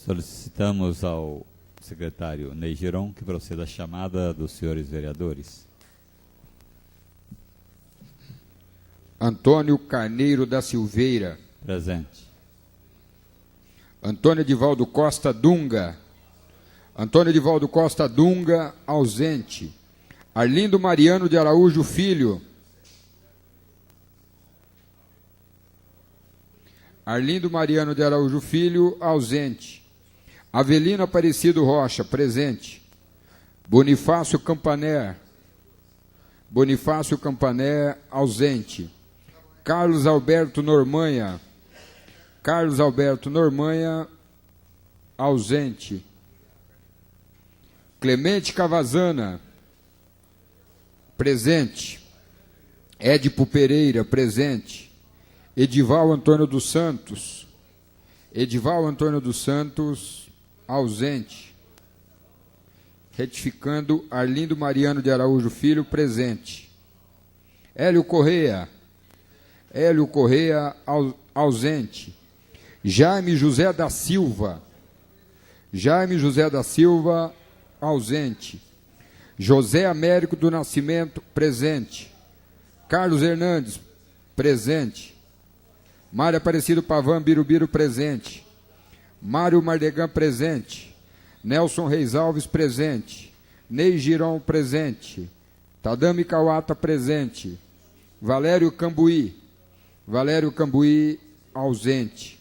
Solicitamos ao secretário Ney Giron que proceda a chamada dos senhores vereadores. Antônio Carneiro da Silveira. Presente. Antônio Edivaldo Costa Dunga. Antônio Edivaldo Costa Dunga, ausente. Arlindo Mariano de Araújo Filho. Arlindo Mariano de Araújo Filho, ausente. Avelino Aparecido Rocha, presente. Bonifácio Campané. Bonifácio Campané, ausente. Carlos Alberto Normanha. Carlos Alberto Normanha, ausente. Clemente Cavazana, presente. Édipo Pereira, presente. Edival Antônio dos Santos. Edival Antônio dos Santos, ausente. Retificando, Arlindo Mariano de Araújo Filho, presente. Hélio Correia. Hélio Correia, ausente. Jaime José da Silva. Jaime José da Silva, ausente. José Américo do Nascimento, presente. Carlos Hernandes, presente. Mário Aparecido Pavan Birubiru, presente. Mário Mardegan, presente. Nelson Reis Alves, presente. Ney Giron, presente. Tadami Kawata, presente. Valério Cambuí. Valério Cambuí, ausente.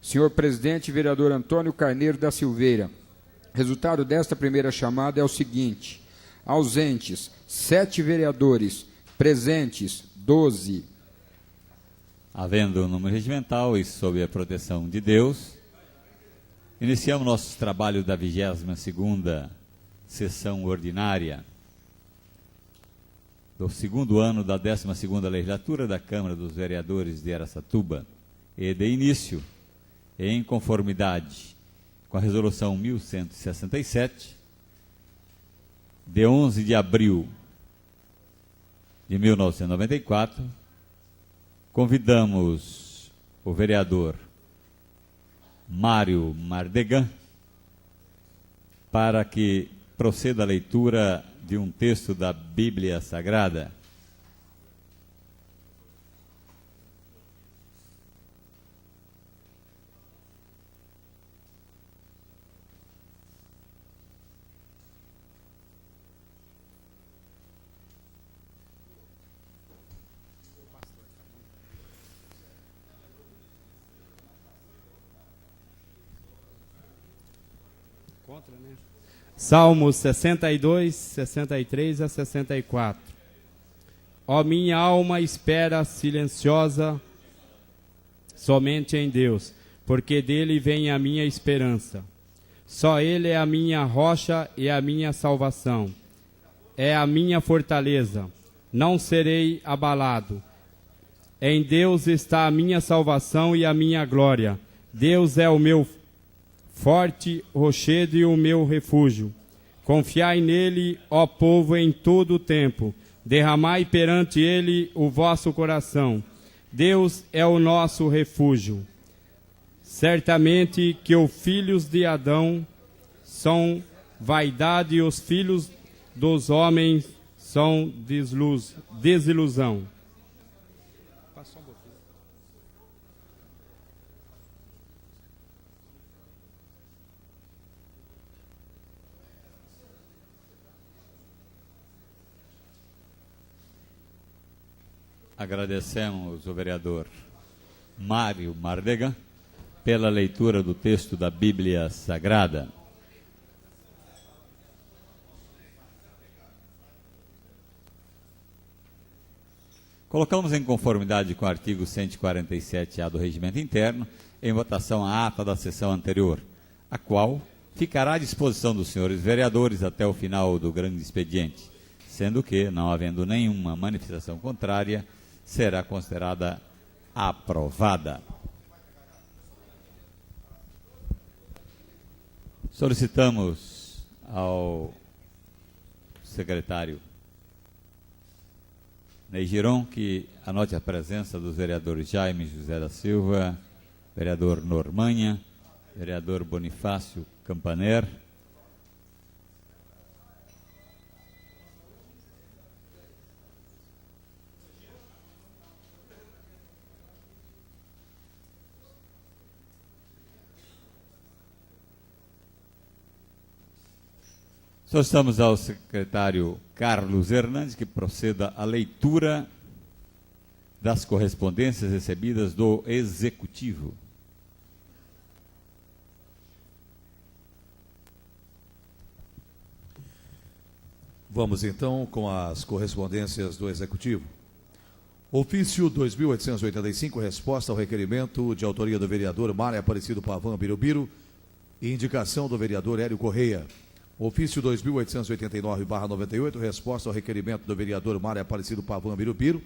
Senhor presidente, vereador Antônio Carneiro da Silveira. Resultado desta primeira chamada é o seguinte: ausentes, 7 vereadores, presentes, 12. Havendo um número regimental e sob a proteção de Deus, iniciamos nossos trabalhos da 22ª sessão ordinária do segundo ano da 12ª legislatura da Câmara dos Vereadores de Araçatuba e de início, em conformidade com a Resolução 1167, de 11 de abril de 1994, convidamos o vereador Mário Mardegan para que proceda a leitura de um texto da Bíblia Sagrada. Salmos 62, 63 a 64. Ó minha alma, espera silenciosa somente em Deus, porque dele vem a minha esperança. Só ele é a minha rocha e a minha salvação. É a minha fortaleza. Não serei abalado. Em Deus está a minha salvação e a minha glória. Deus é o meu forte rochedo e o meu refúgio. Confiai nele, ó povo, em todo o tempo. Derramai perante ele o vosso coração. Deus é o nosso refúgio. Certamente que os filhos de Adão são vaidade e os filhos dos homens são desilusão. Agradecemos o vereador Mário Mardegan pela leitura do texto da Bíblia Sagrada. Colocamos em conformidade com o artigo 147-A do Regimento Interno, em votação a ata da sessão anterior, a qual ficará à disposição dos senhores vereadores até o final do grande expediente, sendo que, não havendo nenhuma manifestação contrária, será considerada aprovada. Solicitamos ao secretário Ney Giron que anote a presença dos vereadores Jaime José da Silva, vereador Normanha, vereador Bonifácio Campaner, solicitamos ao secretário Carlos Hernandes que proceda à leitura das correspondências recebidas do Executivo. Vamos então com as correspondências do Executivo. Ofício 2885, resposta ao requerimento de autoria do vereador Mário Aparecido Pavão Birubiru e indicação do vereador Hélio Correia. Ofício 2889/98, resposta ao requerimento do vereador Mário Aparecido Pavão Birubiru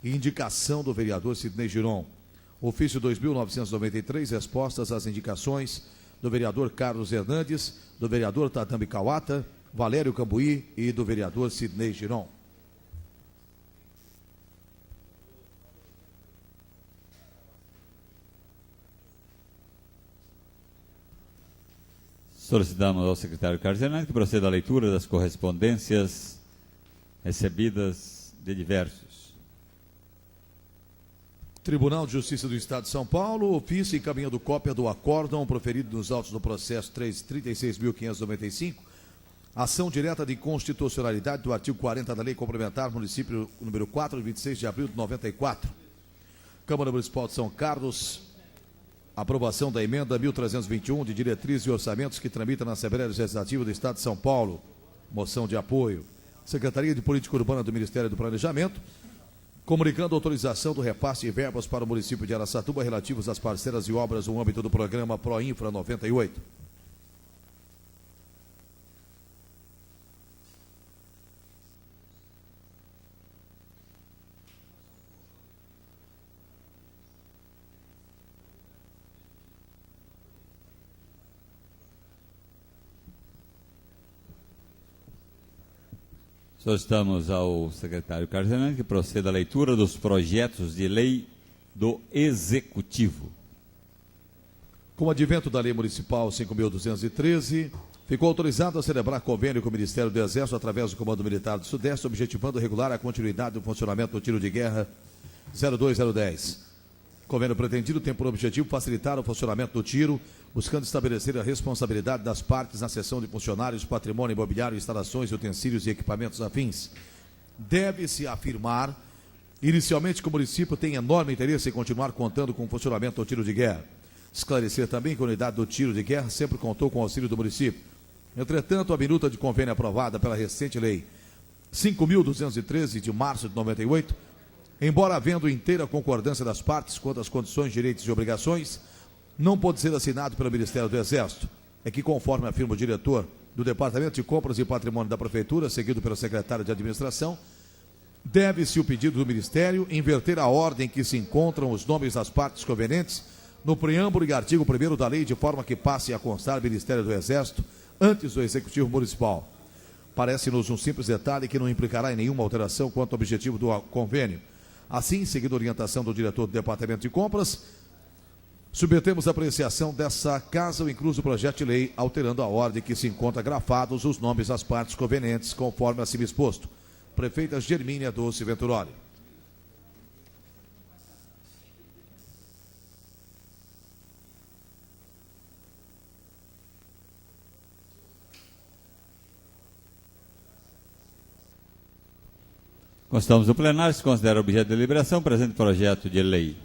e indicação do vereador Sidney Giron. Ofício 2993, respostas às indicações do vereador Carlos Hernandes, do vereador Tadambi Kawata, Valério Cambuí e do vereador Sidney Giron. Solicitamos ao secretário Carlos Hernandes que proceda à leitura das correspondências recebidas de diversos. Tribunal de Justiça do Estado de São Paulo, ofício encaminhando cópia do acórdão proferido nos autos do processo 36.595, ação direta de inconstitucionalidade do artigo 40 da Lei Complementar Município número 4, de 26 de abril de 94. Câmara Municipal de São Carlos, aprovação da emenda 1321 de diretrizes e orçamentos que tramita na Assembleia Legislativa do Estado de São Paulo. Moção de apoio. Secretaria de Política Urbana do Ministério do Planejamento, comunicando a autorização do repasse de verbas para o município de Araçatuba relativos às parcelas e obras no âmbito do programa Proinfra 98. Solicitamos ao secretário Carlos Hernandes que proceda à leitura dos projetos de lei do Executivo. Com o advento da Lei Municipal 5.213, ficou autorizado a celebrar convênio com o Ministério do Exército através do Comando Militar do Sudeste, objetivando regular a continuidade do funcionamento do tiro de guerra 02010. O convênio pretendido tem por objetivo facilitar o funcionamento do tiro, buscando estabelecer a responsabilidade das partes na cessão de funcionários, patrimônio imobiliário, instalações, utensílios e equipamentos afins. Deve-se afirmar, inicialmente, que o município tem enorme interesse em continuar contando com o funcionamento do tiro de guerra. Esclarecer também que a unidade do tiro de guerra sempre contou com o auxílio do município. Entretanto, a minuta de convênio aprovada pela recente Lei 5.213, de março de 98, embora havendo inteira concordância das partes quanto às condições, direitos e obrigações, não pode ser assinado pelo Ministério do Exército. É que, conforme afirma o diretor do Departamento de Compras e Patrimônio da Prefeitura, seguido pelo secretário de Administração, deve-se o pedido do Ministério inverter a ordem que se encontram os nomes das partes convenientes no preâmbulo e artigo 1º da lei, de forma que passe a constar Ministério do Exército antes do Executivo Municipal. Parece-nos um simples detalhe que não implicará em nenhuma alteração quanto ao objetivo do convênio. Assim, seguindo a orientação do diretor do Departamento de Compras, submetemos a apreciação dessa casa o incluso projeto de lei, alterando a ordem que se encontra grafados os nomes das partes convenientes, conforme acima exposto. Prefeita Germínia Dulce Venturoli. Constamos do plenário, se considera objeto de deliberação o presente projeto de lei.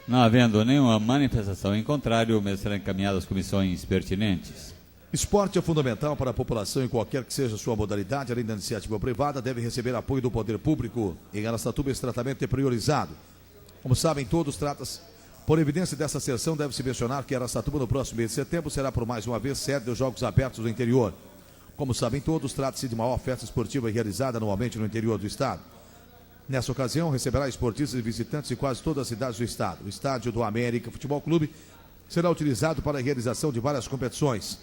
Não havendo nenhuma manifestação em contrário, o mesmo será encaminhado às comissões pertinentes. Esporte é fundamental para a população em qualquer que seja a sua modalidade, além da iniciativa privada, deve receber apoio do poder público. Em Araçatuba, esse tratamento é priorizado. Como sabem todos, trata-se, por evidência dessa sessão, deve-se mencionar que Araçatuba, no próximo mês de setembro, será por mais uma vez sede dos Jogos Abertos do Interior. Como sabem todos, trata-se de maior festa esportiva realizada anualmente no interior do estado. Nessa ocasião, receberá esportistas e visitantes de quase todas as cidades do estado. O estádio do América Futebol Clube será utilizado para a realização de várias competições.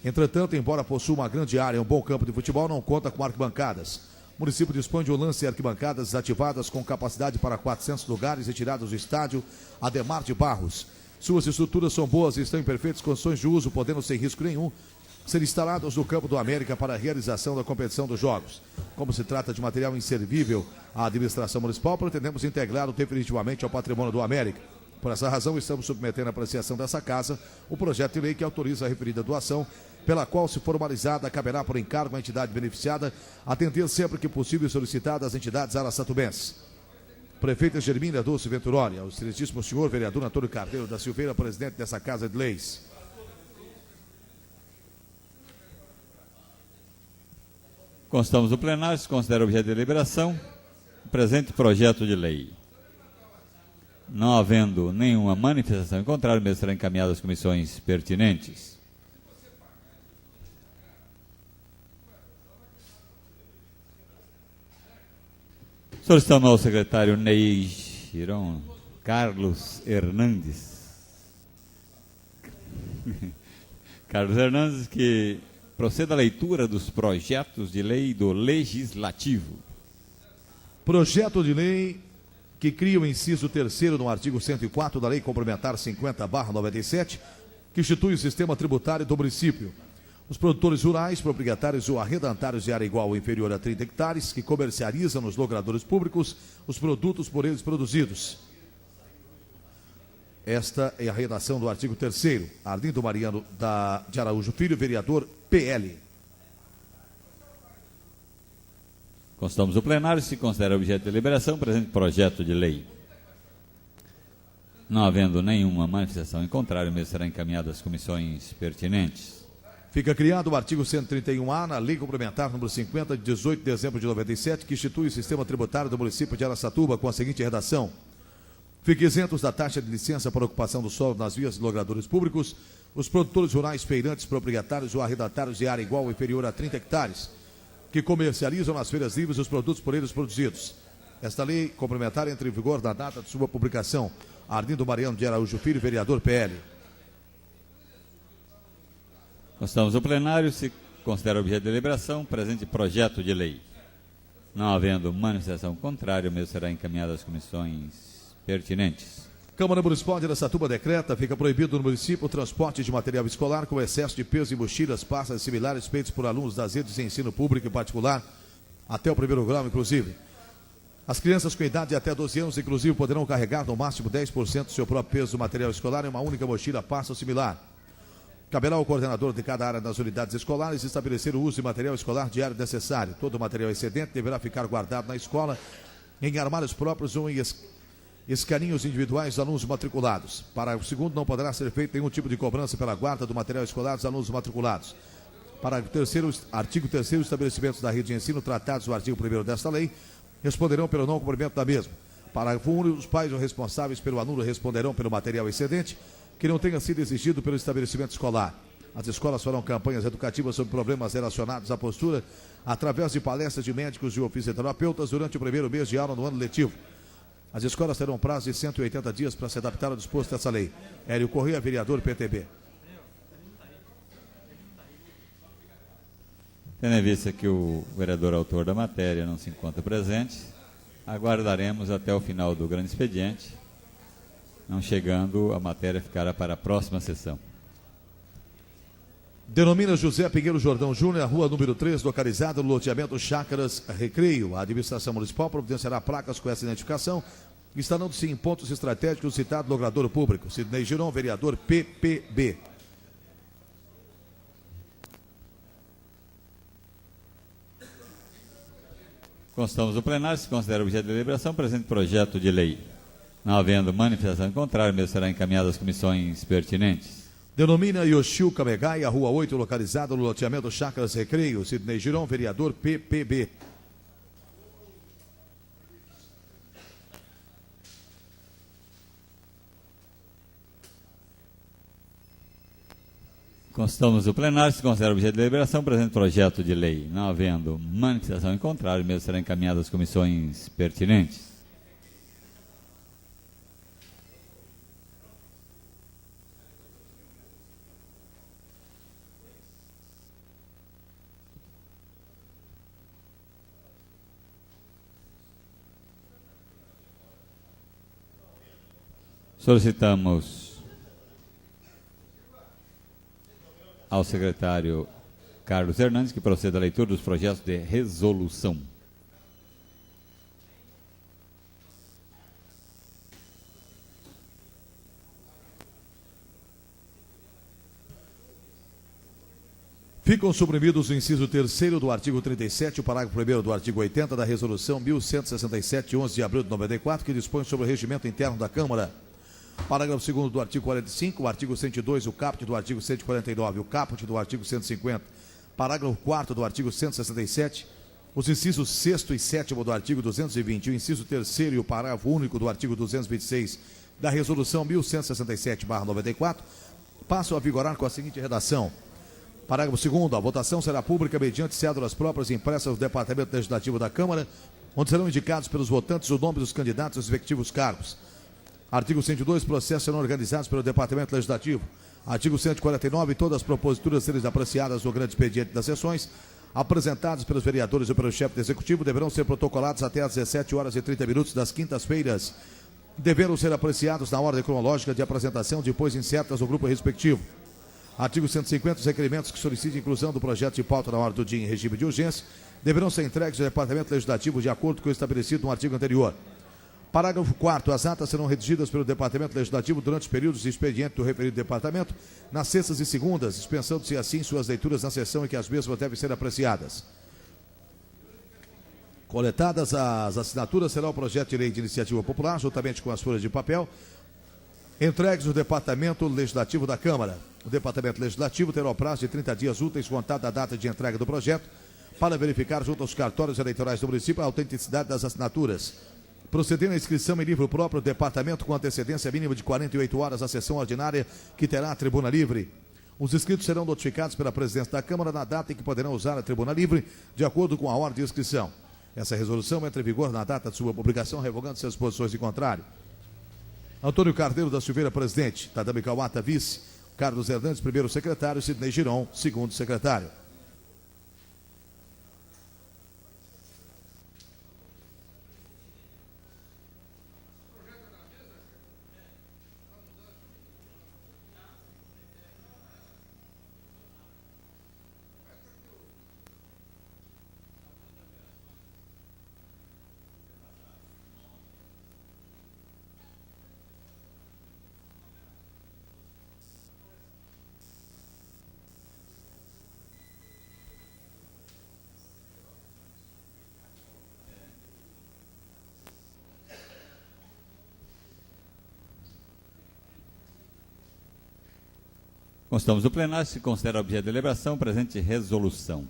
Entretanto, embora possua uma grande área e um bom campo de futebol, não conta com arquibancadas. O município dispõe de um lance e arquibancadas desativadas com capacidade para 400 lugares retiradas do estádio Ademar de Barros. Suas estruturas são boas e estão em perfeitas condições de uso, podendo sem risco nenhum ser instalados no campo do América para a realização da competição dos jogos. Como se trata de material inservível à administração municipal, pretendemos integrá-lo definitivamente ao patrimônio do América. Por essa razão, estamos submetendo à apreciação dessa casa o projeto de lei que autoriza a referida doação, pela qual, se formalizada, caberá por encargo à entidade beneficiada atender sempre que possível solicitada às entidades araçatubenses. Prefeita Germínia Dulce Venturoni, ao excelentíssimo senhor vereador Antônio Carneiro da Silveira, presidente dessa Casa de Leis. Constamos no plenário, se considera objeto de deliberação o presente projeto de lei. Não havendo nenhuma manifestação em contrário, mesmo será encaminhado às comissões pertinentes. Solicitamos ao secretário Ney Giron Carlos Hernandes. Carlos Hernandes, que proceda à leitura dos projetos de lei do Legislativo. Projeto de lei que cria o inciso 3º no artigo 104 da Lei Complementar 50/97, que institui o sistema tributário do município. Os produtores rurais, proprietários ou arrendatários de área igual ou inferior a 30 hectares, que comercializam nos logradouros públicos os produtos por eles produzidos. Esta é a redação do artigo 3º. Arlindo Mariano de Araújo Filho, vereador PL. Constamos no plenário, se considera objeto de deliberação o presente projeto de lei. Não havendo nenhuma manifestação em contrário, mesmo será encaminhado às comissões pertinentes. Fica criado o artigo 131A na Lei Complementar número 50, de 18 de dezembro de 97, que institui o sistema tributário do município de Araçatuba com a seguinte redação: fiquem isentos da taxa de licença para ocupação do solo nas vias de logradouros públicos os produtores rurais, feirantes, proprietários ou arrendatários de área igual ou inferior a 30 hectares, que comercializam nas feiras livres os produtos por eles produzidos. Esta lei complementar entra em vigor na data de sua publicação. Arlindo Mariano de Araújo Filho, vereador PL. Constamos no plenário, se considera objeto de deliberação o presente projeto de lei. Não havendo manifestação contrária, o mesmo será encaminhado às comissões pertinentes. Câmara Municipal de Araçatuba decreta: fica proibido no município o transporte de material escolar com excesso de peso e mochilas, pastas similares feitos por alunos das redes de ensino público e particular, até o 1º grau, inclusive. As crianças com idade de até 12 anos, inclusive, poderão carregar no máximo 10% do seu próprio peso do material escolar em uma única mochila, pasta ou similar. Caberá ao coordenador de cada área das unidades escolares estabelecer o uso de material escolar diário necessário. Todo o material excedente deverá ficar guardado na escola, em armários próprios ou em escaninhos individuais dos alunos matriculados. Parágrafo 2º, não poderá ser feito nenhum tipo de cobrança pela guarda do material escolar dos alunos matriculados. Parágrafo 3º, artigo 3º, estabelecimentos da rede de ensino tratados no artigo 1º desta lei responderão pelo não cumprimento da mesma. Parágrafo 1º, os pais ou responsáveis pelo aluno responderão pelo material excedente que não tenha sido exigido pelo estabelecimento escolar. As escolas farão campanhas educativas sobre problemas relacionados à postura através de palestras de médicos e fisioterapeutas durante o 1º mês de aula no ano letivo. As escolas terão prazo de 180 dias para se adaptar ao disposto dessa lei. Hélio Corrêa, vereador PTB. Tendo em vista que o vereador autor da matéria não se encontra presente, aguardaremos até o final do grande expediente. Não chegando, a matéria ficará para a próxima sessão. Denomina José Pinheiro Jordão Júnior, rua número 3, localizada no loteamento Chácaras Recreio. A administração municipal providenciará placas com essa identificação, instalando-se em pontos estratégicos citado logrador público. Sidney Giron, vereador PPB. Constamos no plenário, se considera objeto de deliberação o presente projeto de lei. Não havendo manifestação em contrário, mesmo será encaminhado às comissões pertinentes. Denomina Yoshio Kamegai, a rua 8, localizada no loteamento Chácaras Recreio. Sidney Giron, vereador PPB. Constamos no plenário, se considera objeto de deliberação o presente projeto de lei. Não havendo manifestação em contrário, mesmo será encaminhado às comissões pertinentes. Solicitamos ao secretário Carlos Hernandes que proceda à leitura dos projetos de resolução. Ficam suprimidos o inciso 3º do artigo 37, o parágrafo 1º do artigo 80 da Resolução 1167, 11 de abril de 94, que dispõe sobre o regimento interno da Câmara. Parágrafo 2º do artigo 45, o artigo 102, o caput do artigo 149, o caput do artigo 150, parágrafo 4º do artigo 167, os incisos 6º e 7º do artigo 220, o inciso 3º e o parágrafo único do artigo 226 da Resolução 1167/94, passam a vigorar com a seguinte redação. Parágrafo 2º, a votação será pública mediante cédulas próprias impressas no Departamento Legislativo da Câmara, onde serão indicados pelos votantes o nome dos candidatos aos respectivos cargos. Artigo 102, processos serão organizados pelo Departamento Legislativo. Artigo 149, todas as proposituras serem apreciadas no grande expediente das sessões, apresentadas pelos vereadores ou pelo chefe do Executivo, deverão ser protocolados até às 17h30 das quintas-feiras. Deverão ser apreciados na ordem cronológica de apresentação, depois insertas no grupo respectivo. Artigo 150, os requerimentos que solicitem inclusão do projeto de pauta na hora do dia em regime de urgência deverão ser entregues ao Departamento Legislativo de acordo com o estabelecido no artigo anterior. Parágrafo 4º, as atas serão redigidas pelo Departamento Legislativo durante os períodos de expediente do referido departamento, nas sextas e segundas, dispensando-se assim suas leituras na sessão em que as mesmas devem ser apreciadas. Coletadas as assinaturas, será o projeto de lei de iniciativa popular, juntamente com as folhas de papel, entregues ao Departamento Legislativo da Câmara. O Departamento Legislativo terá o prazo de 30 dias úteis, contada a data de entrega do projeto, para verificar junto aos cartórios eleitorais do município a autenticidade das assinaturas. Proceder à inscrição em livro próprio do Departamento com antecedência mínima de 48 horas à sessão ordinária, que terá a tribuna livre. Os inscritos serão notificados pela presidência da Câmara na data em que poderão usar a tribuna livre, de acordo com a ordem de inscrição. Essa resolução entra em vigor na data de sua publicação, revogando-se as posições de contrário. Antônio Carneiro da Silveira, presidente. Tadami Kawata, vice. Carlos Hernandes, primeiro secretário. Sidney Giron, segundo secretário. Constamos do plenário, se considera objeto de deliberação, presente resolução.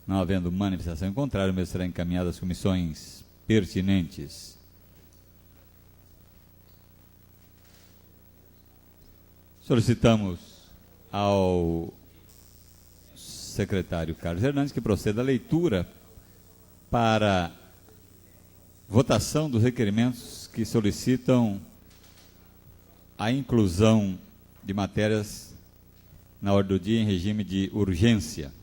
Não havendo manifestação em contrário, o mesmo será encaminhado às comissões pertinentes. Solicitamos ao secretário Carlos Hernandes que proceda à leitura para votação dos requerimentos que solicitam a inclusão de matérias na ordem do dia em regime de urgência.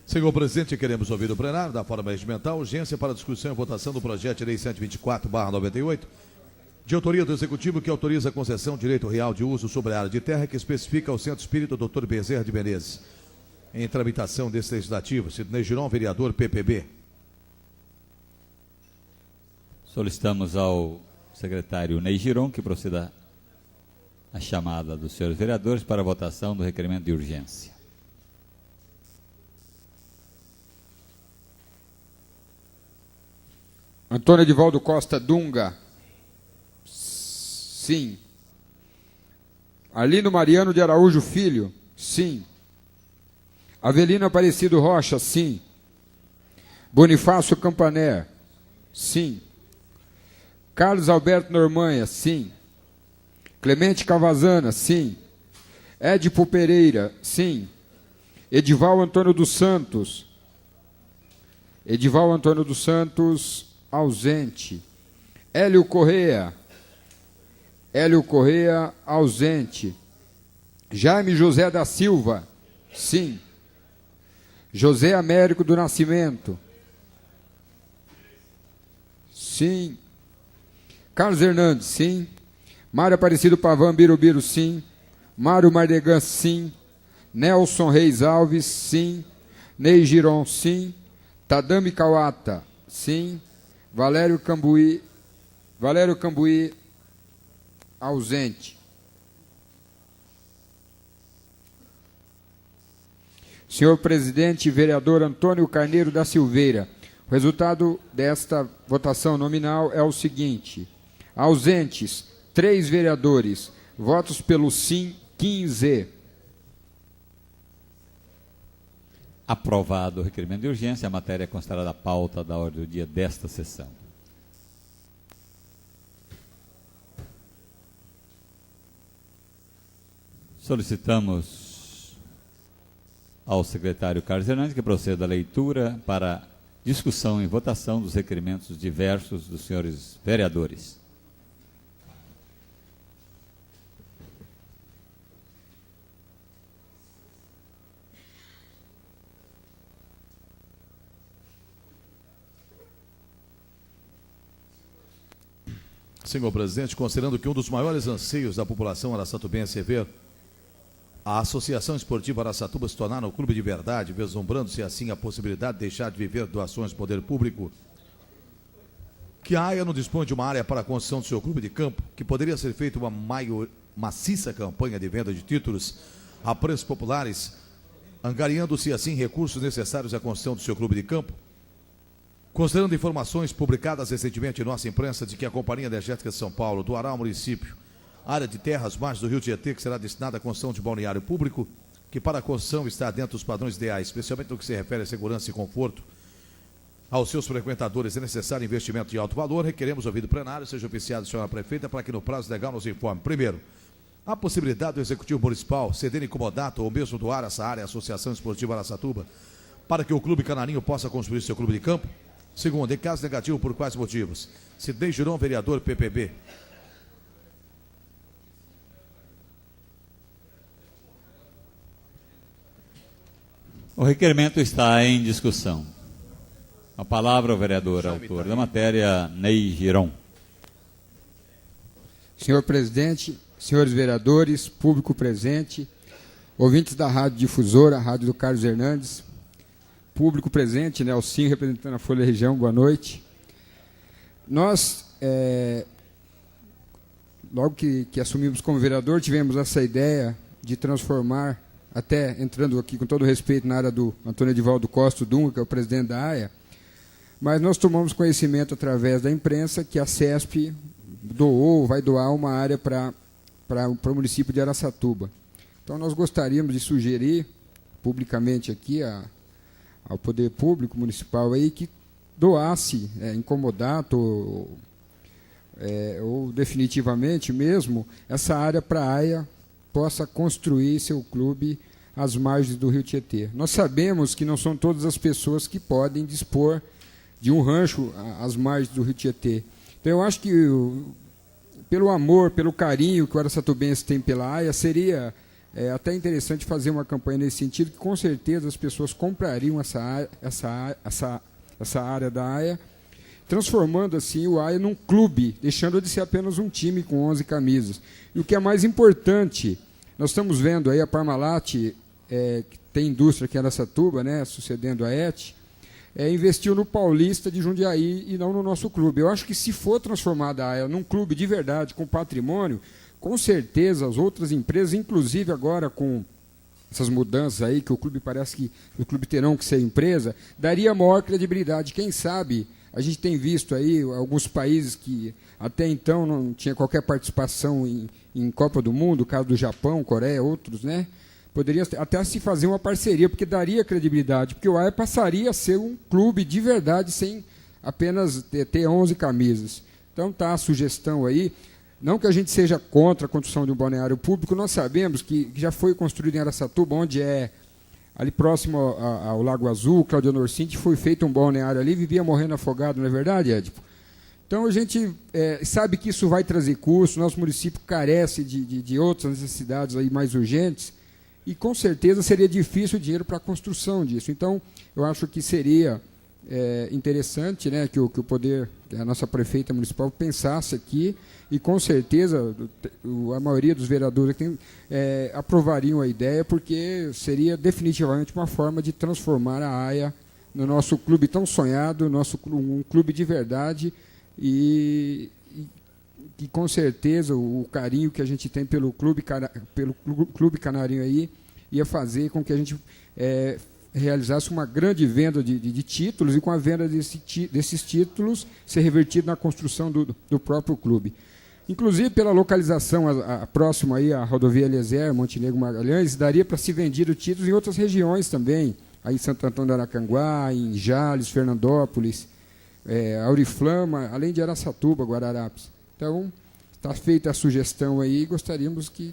Senhor presidente, queremos ouvir o plenário da forma regimental, urgência para discussão e votação do projeto de lei 124/98, de autoria do Executivo, que autoriza a concessão de direito real de uso sobre a área de terra que especifica o Centro Espírita Dr. Bezerra de Menezes. Em tramitação desse legislativo, Sidney Giron, vereador PPB. Solicitamos ao secretário Ney Giron que proceda à chamada dos senhores vereadores para a votação do requerimento de urgência. Antônio Edivaldo Costa Dunga. Sim. Arlindo Mariano de Araújo Filho. Sim. Avelino Aparecido Rocha. Sim. Bonifácio Campané. Sim. Carlos Alberto Normanha. Sim. Clemente Cavazana. Sim. Edipo Pereira. Sim. Edival Antônio dos Santos. Edival Antônio dos Santos, ausente. Hélio Correa. Hélio Correia, ausente. Jaime José da Silva, sim. José Américo do Nascimento, sim. Carlos Hernandes, sim. Mário Aparecido Pavan Birubiru, sim. Mário Mardegan, sim. Nelson Reis Alves, sim. Ney Giron, sim. Tadami Kawata, sim. Valério Cambuí, ausente. Senhor presidente, vereador Antônio Carneiro da Silveira, o resultado desta votação nominal é o seguinte: ausentes, 3 vereadores, votos pelo sim, 15. Aprovado o requerimento de urgência, a matéria é considerada pauta da ordem do dia desta sessão. Solicitamos ao secretário Carlos Hernandes que proceda à leitura para discussão e votação dos requerimentos diversos dos senhores vereadores. Senhor presidente, considerando que um dos maiores anseios da população araçatubense é ver a Associação Esportiva Araçatuba se tornar um clube de verdade, vislumbrando-se assim a possibilidade de deixar de viver doações do poder público, que a AIA não dispõe de uma área para a construção do seu clube de campo, que poderia ser feita uma maciça campanha de venda de títulos a preços populares, angariando-se assim recursos necessários à construção do seu clube de campo. Considerando informações publicadas recentemente em nossa imprensa de que a Companhia Energética de São Paulo doará ao município área de terras margens do Rio Tietê, que será destinada à construção de balneário público, que para a construção está dentro dos padrões ideais, especialmente no que se refere à segurança e conforto aos seus frequentadores, é necessário investimento de alto valor. Requeremos ouvido plenário, seja oficiado a senhora prefeita, para que no prazo legal nos informe. Primeiro, a possibilidade do Executivo Municipal ceder em comodato ou mesmo doar essa área à Associação Esportiva Araçatuba para que o Clube Canarinho possa construir seu clube de campo. Segundo, em caso negativo, por quais motivos? Sidney Giron, vereador PPB. O requerimento está em discussão. A palavra ao vereador autor da matéria, Ney Giron. Senhor presidente, senhores vereadores, público presente, ouvintes da Rádio Difusora, a Rádio do Carlos Hernandes, público presente, Nelson, representando a Folha Região, boa noite. Nós, logo que assumimos como vereador, tivemos essa ideia de transformar, até entrando aqui com todo respeito na área do Antônio Edivaldo Costa Dunga, que é o presidente da AIA, mas nós tomamos conhecimento através da imprensa que a CESP vai doar uma área para o município de Araçatuba. Então nós gostaríamos de sugerir publicamente aqui ao poder público municipal aí que doasse em comodato ou definitivamente mesmo essa área para a AIA possa construir seu clube às margens do Rio Tietê. Nós sabemos que não são todas as pessoas que podem dispor de um rancho às margens do Rio Tietê. Então eu acho que pelo amor, pelo carinho que o araçatubense tem pela AIA, seria até interessante fazer uma campanha nesse sentido, que com certeza as pessoas comprariam essa área da AIA, transformando assim o AIA num clube, deixando de ser apenas um time com 11 camisas. E o que é mais importante, nós estamos vendo aí a Parmalat, que tem indústria aqui em Araçatuba, né, sucedendo a ET, investiu no Paulista de Jundiaí e não no nosso clube. Eu acho que se for transformada a AIA num clube de verdade, com patrimônio, com certeza as outras empresas, inclusive agora com essas mudanças aí, que o clube parece que o clube terão que ser empresa, daria maior credibilidade. Quem sabe, a gente tem visto aí alguns países que até então não tinha qualquer participação em Copa do Mundo, o caso do Japão, Coreia, outros, né? Poderia até se fazer uma parceria, porque daria credibilidade, porque o AIA passaria a ser um clube de verdade, sem apenas ter 11 camisas. Então tá a sugestão aí. Não que a gente seja contra a construção de um balneário público, nós sabemos que já foi construído em Araçatuba, onde ali próximo ao Lago Azul, Claudio Norcinte, foi feito um balneário ali, vivia morrendo afogado, não é verdade, Edipo? Então, a gente sabe que isso vai trazer custo, nosso município carece de outras necessidades aí mais urgentes, e com certeza seria difícil o dinheiro para a construção disso. Então, eu acho que seria interessante, né, que que a nossa prefeita municipal pensasse aqui, e com certeza a maioria dos vereadores aqui, aprovariam a ideia, porque seria definitivamente uma forma de transformar a AIA no nosso clube tão sonhado, um clube de verdade, e com certeza o carinho que a gente tem pelo clube canarinho aí ia fazer com que a gente realizasse uma grande venda de títulos, e com a venda desses títulos ser revertido na construção do próprio clube. Inclusive, pela localização próxima aí à rodovia Eliezer, Montenegro Magalhães, daria para se vender títulos em outras regiões também, aí em Santo Antônio do Aracanguá, em Jales, Fernandópolis, Auriflama, além de Araçatuba, Guararapes. Então, está feita a sugestão aí, e gostaríamos que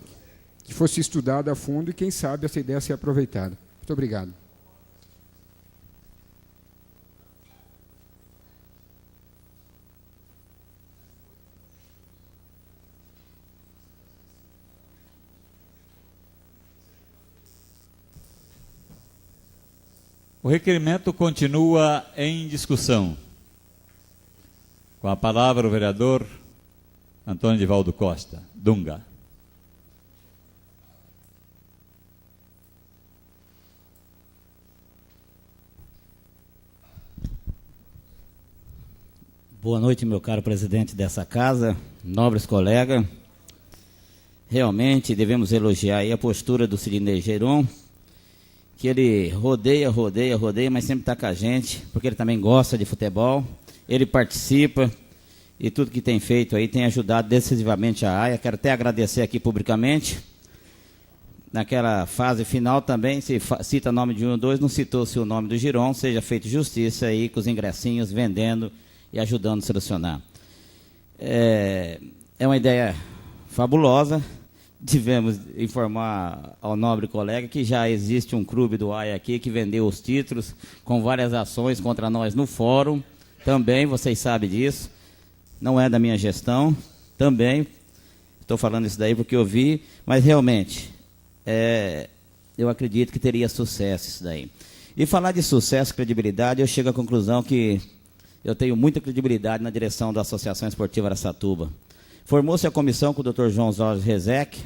fosse estudada a fundo, e quem sabe essa ideia ser aproveitada. Muito obrigado. O requerimento continua em discussão. Com a palavra o vereador Antônio Divaldo Costa, Dunga. Boa noite, meu caro presidente dessa casa, nobres colegas. Realmente devemos elogiar aí a postura do Sidnei Geron, que ele rodeia, mas sempre está com a gente, porque ele também gosta de futebol, ele participa, e tudo que tem feito aí tem ajudado decisivamente a AIA. Quero até agradecer aqui publicamente. Naquela fase final também, se cita nome de 1 ou 2, não citou-se o nome do Giron, seja feita justiça aí com os ingressinhos, vendendo e ajudando a selecionar. É uma ideia fabulosa. Devemos informar ao nobre colega que já existe um clube do AIA aqui que vendeu os títulos com várias ações contra nós no fórum. Também, vocês sabem disso. Não é da minha gestão. Também, estou falando isso daí porque eu vi. Mas, realmente, eu acredito que teria sucesso isso daí. E falar de sucesso, credibilidade, eu chego à conclusão que eu tenho muita credibilidade na direção da Associação Esportiva Araçatuba. Formou-se a comissão com o Dr. João Jorge Rezec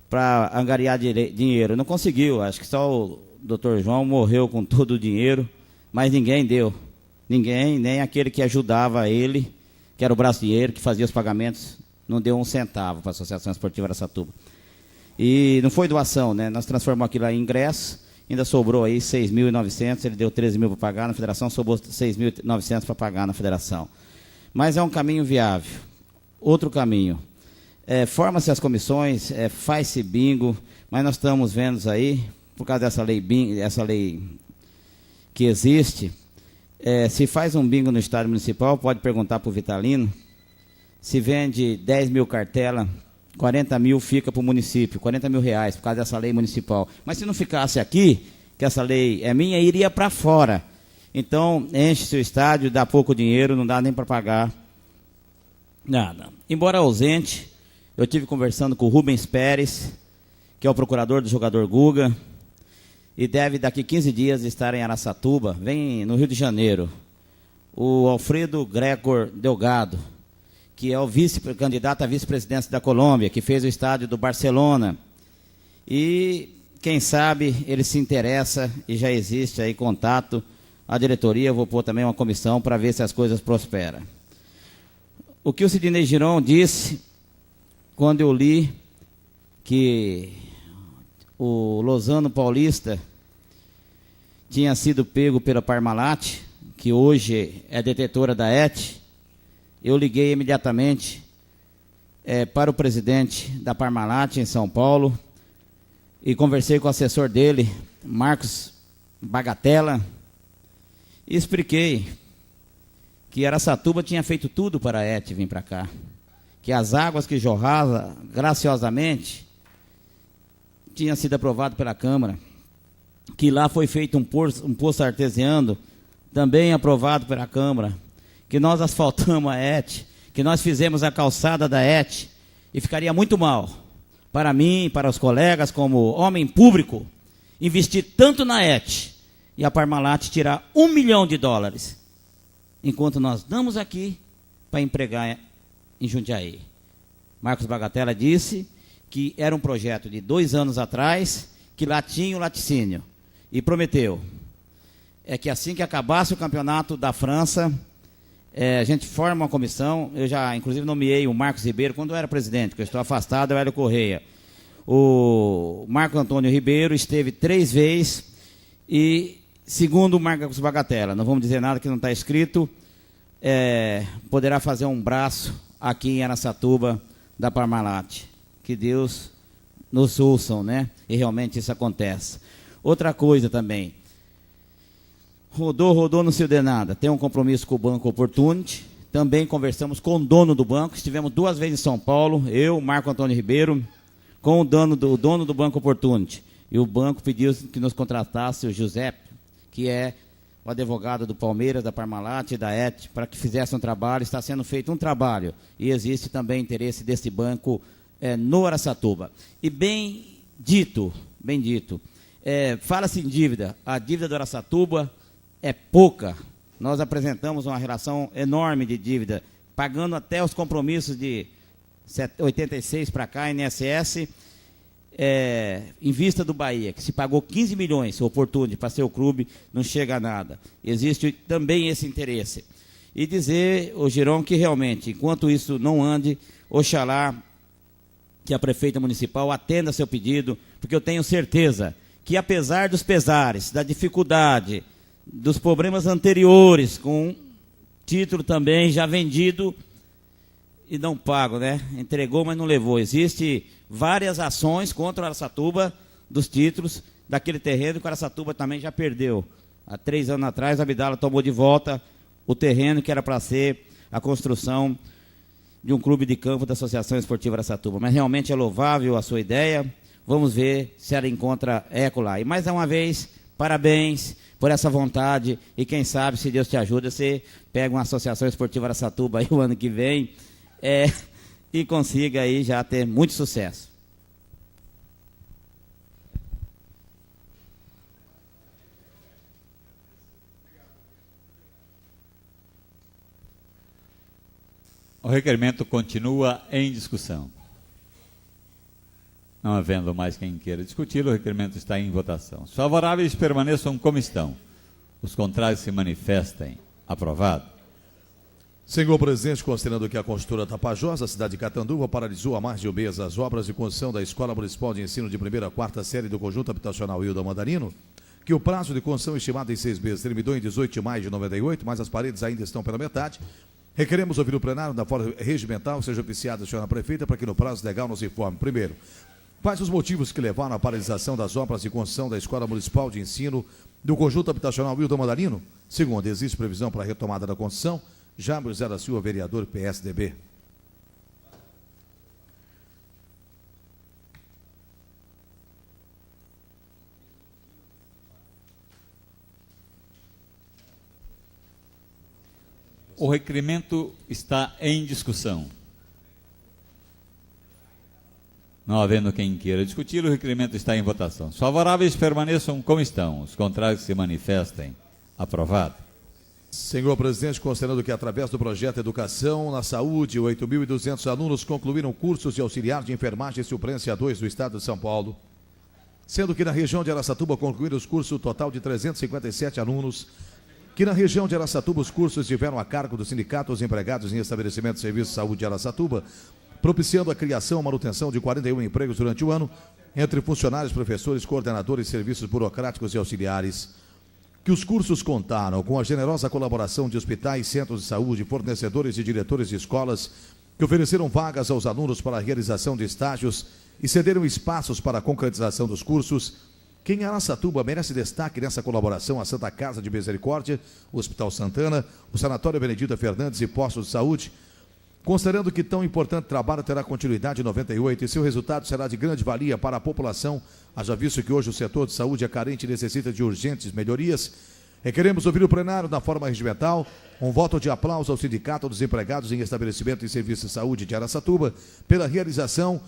para angariar dinheiro. Não conseguiu, acho que só o Dr. João morreu com todo o dinheiro, mas ninguém deu. Ninguém, nem aquele que ajudava ele, que era o brasileiro, que fazia os pagamentos, não deu um centavo para a Associação Esportiva Araçatuba. E não foi doação, né? Nós transformamos aquilo em ingresso, ainda sobrou aí 6.900, ele deu 13.000 para pagar na federação, sobrou 6.900 para pagar na federação. Mas é um caminho viável. Outro caminho, forma-se as comissões, faz-se bingo, mas nós estamos vendo aí, por causa dessa lei que existe, se faz um bingo no estádio municipal, pode perguntar para o Vitalino, se vende 10.000 cartelas, 40.000 fica para o município, R$40.000, por causa dessa lei municipal. Mas se não ficasse aqui, que essa lei é minha, iria para fora. Então, enche-se o estádio, dá pouco dinheiro, não dá nem para pagar nada. Embora ausente, eu tive conversando com o Rubens Pérez, que é o procurador do jogador Guga, e deve daqui 15 dias estar em Araçatuba, vem no Rio de Janeiro. O Alfredo Gregor Delgado, que é o candidato à vice-presidência da Colômbia, que fez o estádio do Barcelona. E, quem sabe, ele se interessa e já existe aí contato. A diretoria, eu vou pôr também uma comissão para ver se as coisas prosperam. O que o Sidnei Giron disse, quando eu li que o Lozano Paulista tinha sido pego pela Parmalat, que hoje é detetora da ET, eu liguei imediatamente para o presidente da Parmalat em São Paulo e conversei com o assessor dele, Marcos Bagatella, e expliquei que Araçatuba tinha feito tudo para a ET vir para cá, que as águas que jorravam graciosamente tinham sido aprovado pela Câmara, que lá foi feito um poço artesiano, também aprovado pela Câmara, que nós asfaltamos a ET, que nós fizemos a calçada da ET, e ficaria muito mal para mim, para os colegas, como homem público, investir tanto na ET e a Parmalat tirar US$1 milhão, enquanto nós damos aqui para empregar em Jundiaí. Marcos Bagatella disse que era um projeto de 2 anos atrás, que lá tinha o laticínio, e prometeu que assim que acabasse o campeonato da França, a gente forma uma comissão. Eu já, inclusive, nomeei o Marcos Ribeiro, quando eu era presidente, que eu estou afastado, é o Hélio Correia. O Marco Antônio Ribeiro esteve 3 vezes, e, segundo o Marcos Bagatella, não vamos dizer nada que não está escrito, poderá fazer um braço aqui em Araçatuba da Parmalat. Que Deus nos ouçam, né? E realmente isso acontece. Outra coisa também, rodou, não se deu nada. Tem um compromisso com o Banco Opportunity, também conversamos com o dono do banco, estivemos 2 vezes em São Paulo, eu, Marco Antônio Ribeiro, com o dono do Banco Opportunity. E o banco pediu que nos contratasse o Giuseppe, que é o advogado do Palmeiras, da Parmalat e da ET, para que fizesse um trabalho. Está sendo feito um trabalho, e existe também interesse desse banco no Araçatuba. E bem dito, fala-se em dívida. A dívida do Araçatuba é pouca. Nós apresentamos uma relação enorme de dívida, pagando até os compromissos de 86 para cá, INSS, em vista do Bahia, que se pagou 15 milhões, oportuno, para ser o clube, não chega a nada. Existe também esse interesse. E dizer, ô Giron, que realmente, enquanto isso não ande, oxalá que a prefeita municipal atenda seu pedido, porque eu tenho certeza que, apesar dos pesares, da dificuldade, dos problemas anteriores, com título também já vendido e não pago, né? Entregou, mas não levou. Existe várias ações contra o Araçatuba dos títulos daquele terreno que o Araçatuba também já perdeu. Há 3 anos atrás, a Abdala tomou de volta o terreno que era para ser a construção de um clube de campo da Associação Esportiva Araçatuba. Mas realmente é louvável a sua ideia. Vamos ver se ela encontra eco lá. E mais uma vez, parabéns por essa vontade. E quem sabe, se Deus te ajuda, você pega uma Associação Esportiva Araçatuba aí o ano que vem e consiga aí já ter muito sucesso. O requerimento continua em discussão. Não havendo mais quem queira discutir, o requerimento está em votação. Os favoráveis permaneçam como estão. Os contrários se manifestem. Aprovado. Senhor presidente, considerando que a construtora Tapajós, a cidade de Catanduva, paralisou há mais de 1 mês as obras de construção da Escola Municipal de Ensino de 1ª a 4ª série do Conjunto Habitacional Hilda Mandarino, que o prazo de construção estimado em 6 meses terminou em 18 de maio de 98, mas as paredes ainda estão pela metade, requeremos ouvir o plenário da forma regimental, seja oficiada a senhora prefeita, para que no prazo legal nos informe. Primeiro, quais os motivos que levaram à paralisação das obras de construção da Escola Municipal de Ensino do Conjunto Habitacional Hilda Mandarino? Segundo, existe previsão para a retomada da construção? Jaime José da Silva, vereador PSDB. O requerimento está em discussão. Não havendo quem queira discutir, o requerimento está em votação. Os favoráveis permaneçam como estão. Os contrários se manifestem. Aprovado. Senhor presidente, considerando que através do projeto Educação na Saúde, 8.200 alunos concluíram cursos de auxiliar de enfermagem e suplência 2 do estado de São Paulo, sendo que na região de Araçatuba concluíram os cursos total de 357 alunos, que na região de Araçatuba os cursos estiveram a cargo do sindicato dos empregados em estabelecimentos de serviço de saúde de Araçatuba, propiciando a criação e manutenção de 41 empregos durante o ano, entre funcionários, professores, coordenadores, serviços burocráticos e auxiliares. Que os cursos contaram com a generosa colaboração de hospitais, centros de saúde, fornecedores e diretores de escolas, que ofereceram vagas aos alunos para a realização de estágios e cederam espaços para a concretização dos cursos. Que em Araçatuba merece destaque nessa colaboração a Santa Casa de Misericórdia, o Hospital Santana, o Sanatório Benedita Fernandes e postos de saúde, considerando que tão importante trabalho terá continuidade em 98 e seu resultado será de grande valia para a população, haja visto que hoje o setor de saúde é carente e necessita de urgentes melhorias, Requeremos ouvir o plenário na forma regimental. Um voto de aplauso ao Sindicato dos Empregados em Estabelecimento e Serviço de Saúde de Araçatuba pela realização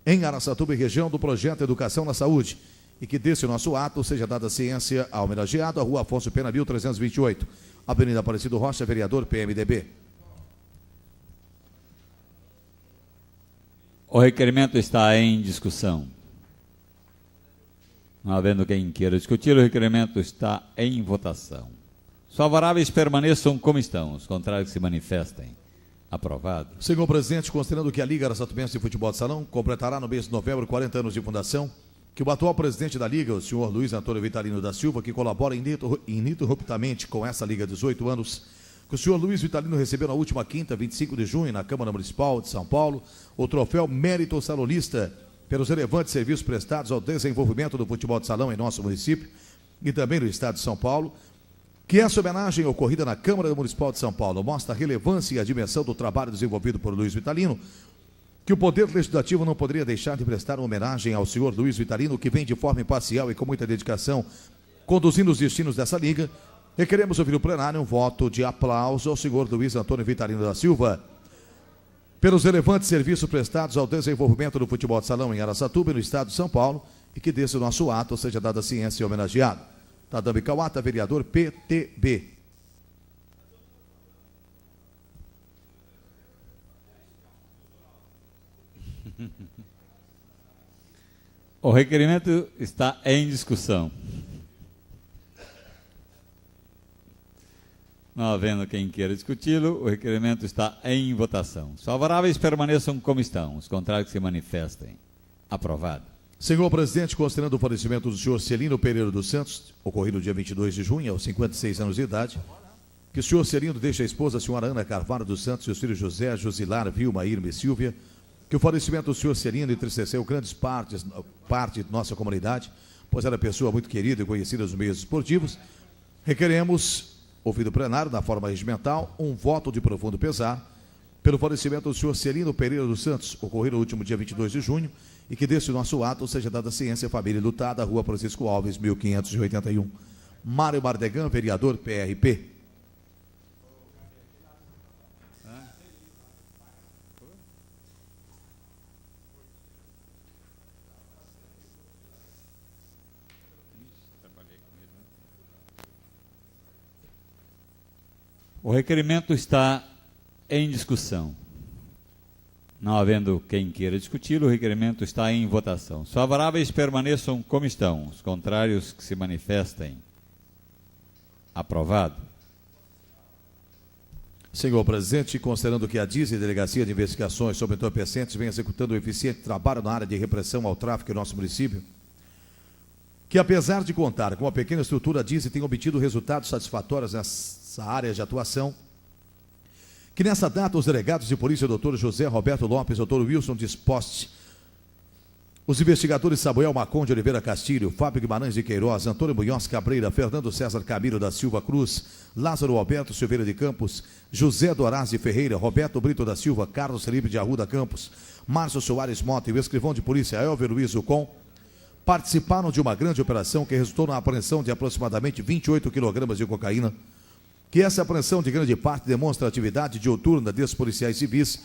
em Araçatuba e região do projeto Educação na Saúde. E que desse nosso ato seja dada ciência ao homenageado, a Rua Afonso Pena 1328, Avenida Aparecido Rocha, vereador PMDB. O requerimento está em discussão. Não havendo quem queira discutir, o requerimento está em votação. Os favoráveis permaneçam como estão, os contrários se manifestem. Aprovado. Senhor presidente, considerando que a Liga Araçatubense de Futebol de Salão completará no mês de novembro 40 anos de fundação, que o atual presidente da Liga, o senhor Luiz Antônio Vitalino da Silva, que colabora ininterruptamente com essa Liga há 18 anos, que o senhor Luiz Vitalino recebeu na última quinta, 25 de junho, na Câmara Municipal de São Paulo, o troféu Mérito Salonista, pelos relevantes serviços prestados ao desenvolvimento do futebol de salão em nosso município e também no estado de São Paulo, que essa homenagem ocorrida na Câmara Municipal de São Paulo mostra a relevância e a dimensão do trabalho desenvolvido por Luiz Vitalino, que o Poder Legislativo não poderia deixar de prestar uma homenagem ao senhor Luiz Vitalino, que vem de forma imparcial e com muita dedicação conduzindo os destinos dessa liga. Requeremos ouvir o plenário um voto de aplauso ao senhor Luiz Antônio Vitalino da Silva pelos relevantes serviços prestados ao desenvolvimento do futebol de salão em Araçatuba e no estado de São Paulo, e que desse nosso ato seja dada ciência e homenageado. Tadambi Kawata, vereador PTB. O requerimento está em discussão. Não havendo quem queira discuti-lo, o requerimento está em votação. Os favoráveis permaneçam como estão, os contrários se manifestem. Aprovado. Senhor presidente, considerando o falecimento do senhor Celino Pereira dos Santos, ocorrido no dia 22 de junho, aos 56 anos de idade, que o senhor Celino deixe a esposa, a senhora Ana Carvalho dos Santos, e os filhos José, Josilar, Vilma, Irma e Silvia, que o falecimento do senhor Celino entristeceu parte de nossa comunidade, pois era pessoa muito querida e conhecida nos meios esportivos. Requeremos, ouvido o plenário, na forma regimental, um voto de profundo pesar pelo falecimento do senhor Celino Pereira dos Santos, ocorrido no último dia 22 de junho, e que desse nosso ato seja dada ciência à família lutada, Rua Francisco Alves, 1581. Mário Mardegan, vereador PRP. O requerimento está em discussão. Não havendo quem queira discuti-lo, o requerimento está em votação. Os favoráveis permaneçam como estão, os contrários que se manifestem. Aprovado. Senhor presidente, considerando que a DIS e a Delegacia de Investigações sobre Entorpecentes vem executando um eficiente trabalho na área de repressão ao tráfico em nosso município, que apesar de contar com uma pequena estrutura, a DIS tem obtido resultados satisfatórios nessa área de atuação, que nessa data os delegados de polícia, Dr. José Roberto Lopes, Dr. Wilson Disposte, os investigadores Samuel Macon de Oliveira Castilho, Fábio Guimarães de Queiroz, Antônio Munhoz Cabreira, Fernando César Camilo da Silva Cruz, Lázaro Alberto Silveira de Campos, José Doraz de Ferreira, Roberto Brito da Silva, Carlos Felipe de Arruda Campos, Márcio Soares Mota e o escrivão de polícia Elver Luiz Ucon, participaram de uma grande operação que resultou na apreensão de aproximadamente 28 quilogramas de cocaína, que essa apreensão de grande parte demonstra a atividade diuturna desses policiais civis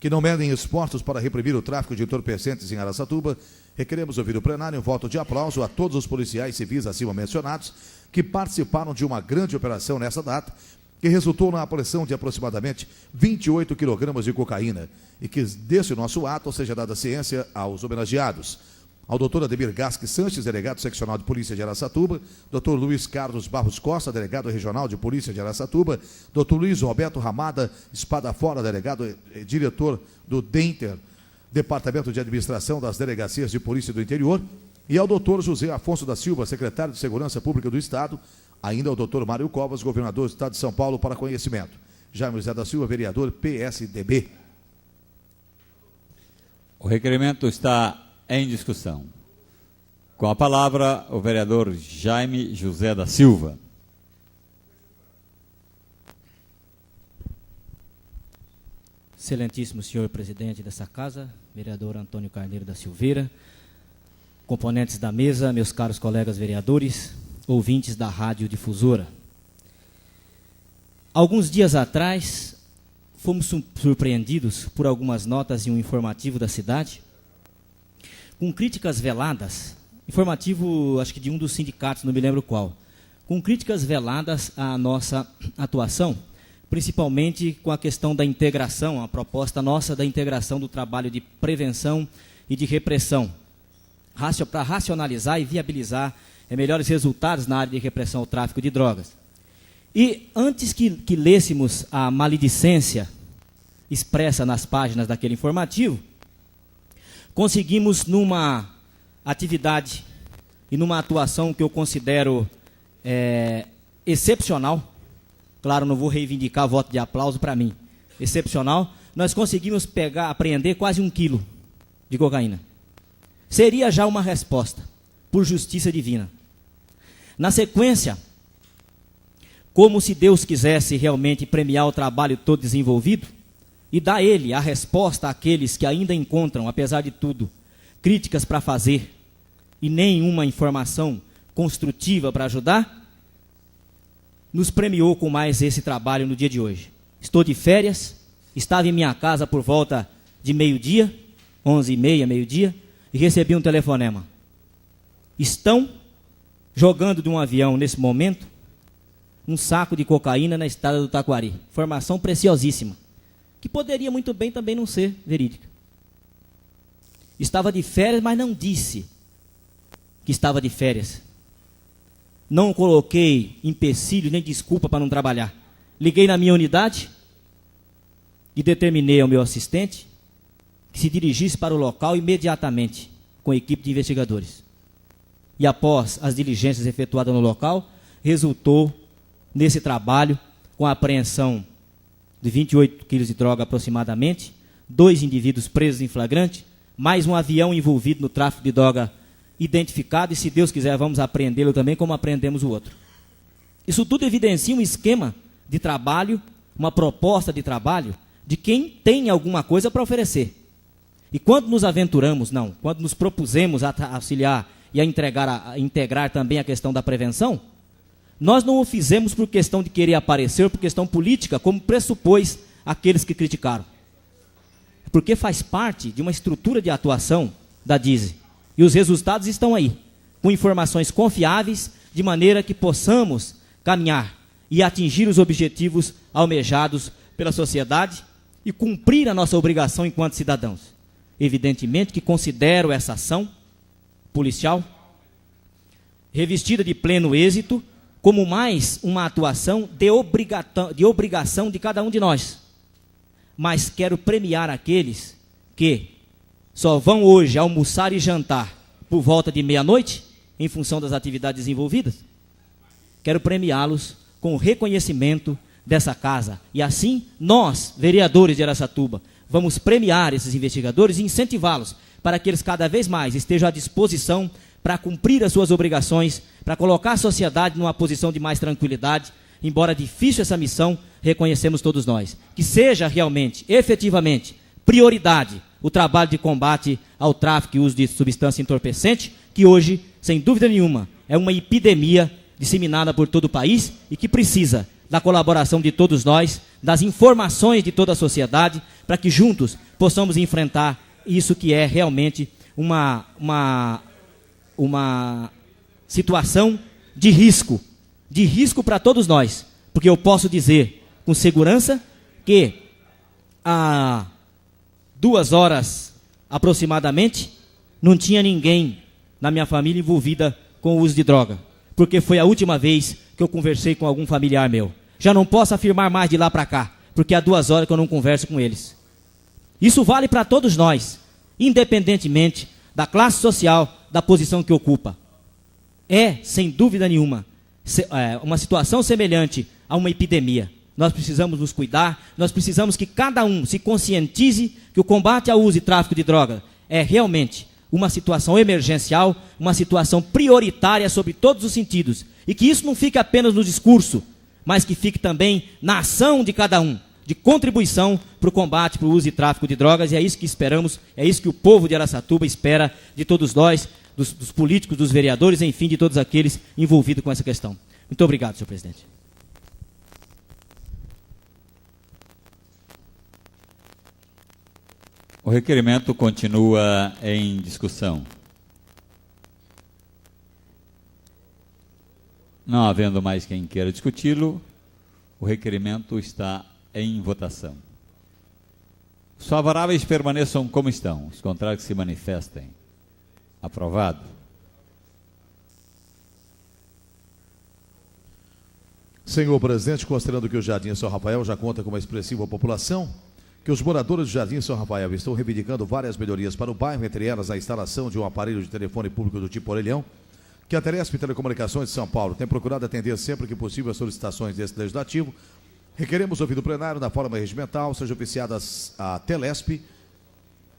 que não medem esforços para reprimir o tráfico de entorpecentes em Araçatuba. Requeremos ouvir o plenário um voto de aplauso a todos os policiais civis acima mencionados que participaram de uma grande operação nessa data, que resultou na apreensão de aproximadamente 28 quilogramas de cocaína, e que desse nosso ato seja dada ciência aos homenageados. Ao doutor Ademir Gasque Sanches, delegado seccional de polícia de Araçatuba, doutor Luiz Carlos Barros Costa, delegado regional de polícia de Araçatuba, doutor Luiz Roberto Ramada Espadafora, delegado diretor do DENTER, Departamento de Administração das Delegacias de Polícia do Interior, e ao doutor José Afonso da Silva, secretário de Segurança Pública do Estado, ainda ao doutor Mário Covas, governador do Estado de São Paulo, para conhecimento. Jaime José da Silva, vereador PSDB. O requerimento está em discussão. Com a palavra, o vereador Jaime José da Silva. Excelentíssimo senhor presidente dessa casa, vereador Antônio Carneiro da Silveira, componentes da mesa, meus caros colegas vereadores, ouvintes da Rádio Difusora. Alguns dias atrás, fomos surpreendidos por algumas notas em um informativo da cidade, com críticas veladas, informativo acho que de um dos sindicatos, não me lembro qual, com críticas veladas à nossa atuação, principalmente com a questão da integração, a proposta nossa da integração do trabalho de prevenção e de repressão, para racionalizar e viabilizar melhores resultados na área de repressão ao tráfico de drogas. E antes que lêssemos a maledicência expressa nas páginas daquele informativo, conseguimos numa atividade e numa atuação que eu considero excepcional, claro, não vou reivindicar voto de aplauso para mim, excepcional, nós conseguimos apreender quase 1 quilo de cocaína. Seria já uma resposta, por justiça divina. Na sequência, como se Deus quisesse realmente premiar o trabalho todo desenvolvido e dar ele a resposta àqueles que ainda encontram, apesar de tudo, críticas para fazer e nenhuma informação construtiva para ajudar, nos premiou com mais esse trabalho no dia de hoje. Estou de férias, estava em minha casa por volta de meio-dia, 11h30, meio-dia, e recebi um telefonema. Estão jogando de um avião nesse momento um saco de cocaína na estrada do Taquari. Informação preciosíssima, que poderia muito bem também não ser verídica. Estava de férias, mas não disse que estava de férias. Não coloquei empecilho nem desculpa para não trabalhar. Liguei na minha unidade e determinei ao meu assistente que se dirigisse para o local imediatamente com a equipe de investigadores. E após as diligências efetuadas no local, resultou nesse trabalho com a apreensão de 28 quilos de droga aproximadamente, 2 indivíduos presos em flagrante, mais um avião envolvido no tráfico de droga identificado, e se Deus quiser vamos apreendê-lo também como apreendemos o outro. Isso tudo evidencia um esquema de trabalho, uma proposta de trabalho de quem tem alguma coisa para oferecer. E quando nos aventuramos, quando nos propusemos a auxiliar e a integrar também a questão da prevenção, nós não o fizemos por questão de querer aparecer, por questão política, como pressupôs aqueles que criticaram. Porque faz parte de uma estrutura de atuação da DISE. E os resultados estão aí, com informações confiáveis, de maneira que possamos caminhar e atingir os objetivos almejados pela sociedade e cumprir a nossa obrigação enquanto cidadãos. Evidentemente que considero essa ação policial, revestida de pleno êxito, como mais uma atuação de obrigação de cada um de nós. Mas quero premiar aqueles que só vão hoje almoçar e jantar por volta de meia-noite, em função das atividades desenvolvidas. Quero premiá-los com o reconhecimento dessa casa. E assim, nós, vereadores de Araçatuba, vamos premiar esses investigadores e incentivá-los para que eles cada vez mais estejam à disposição para cumprir as suas obrigações, para colocar a sociedade numa posição de mais tranquilidade. Embora difícil essa missão, reconhecemos todos nós. Que seja realmente, efetivamente, prioridade o trabalho de combate ao tráfico e uso de substância entorpecente, que hoje, sem dúvida nenhuma, é uma epidemia disseminada por todo o país e que precisa da colaboração de todos nós, das informações de toda a sociedade, para que juntos possamos enfrentar isso que é realmente uma situação de risco para todos nós, porque eu posso dizer com segurança que há 2 horas aproximadamente não tinha ninguém na minha família envolvida com o uso de droga, porque foi a última vez que eu conversei com algum familiar meu. Já não posso afirmar mais de lá para cá, porque há 2 horas que eu não converso com eles. Isso vale para todos nós, independentemente da classe social, da posição que ocupa. É, sem dúvida nenhuma, uma situação semelhante a uma epidemia. Nós precisamos nos cuidar, nós precisamos que cada um se conscientize que o combate ao uso e tráfico de droga é realmente uma situação emergencial, uma situação prioritária sobre todos os sentidos. E que isso não fique apenas no discurso, mas que fique também na ação de cada um, de contribuição para o combate, para o uso e tráfico de drogas. E é isso que esperamos, é isso que o povo de Araçatuba espera de todos nós. dos políticos, dos vereadores, enfim, de todos aqueles envolvidos com essa questão. Muito obrigado, senhor presidente. O requerimento continua em discussão. Não havendo mais quem queira discuti-lo, o requerimento está em votação. Os favoráveis permaneçam como estão, os contrários se manifestem. Aprovado. Senhor presidente, considerando que o Jardim São Rafael já conta com uma expressiva população, que os moradores do Jardim São Rafael estão reivindicando várias melhorias para o bairro, entre elas a instalação de um aparelho de telefone público do tipo orelhão, que a Telesp Telecomunicações de São Paulo tem procurado atender sempre que possível as solicitações desse legislativo, requeremos ouvir do plenário, na forma regimental, seja oficiada a Telesp,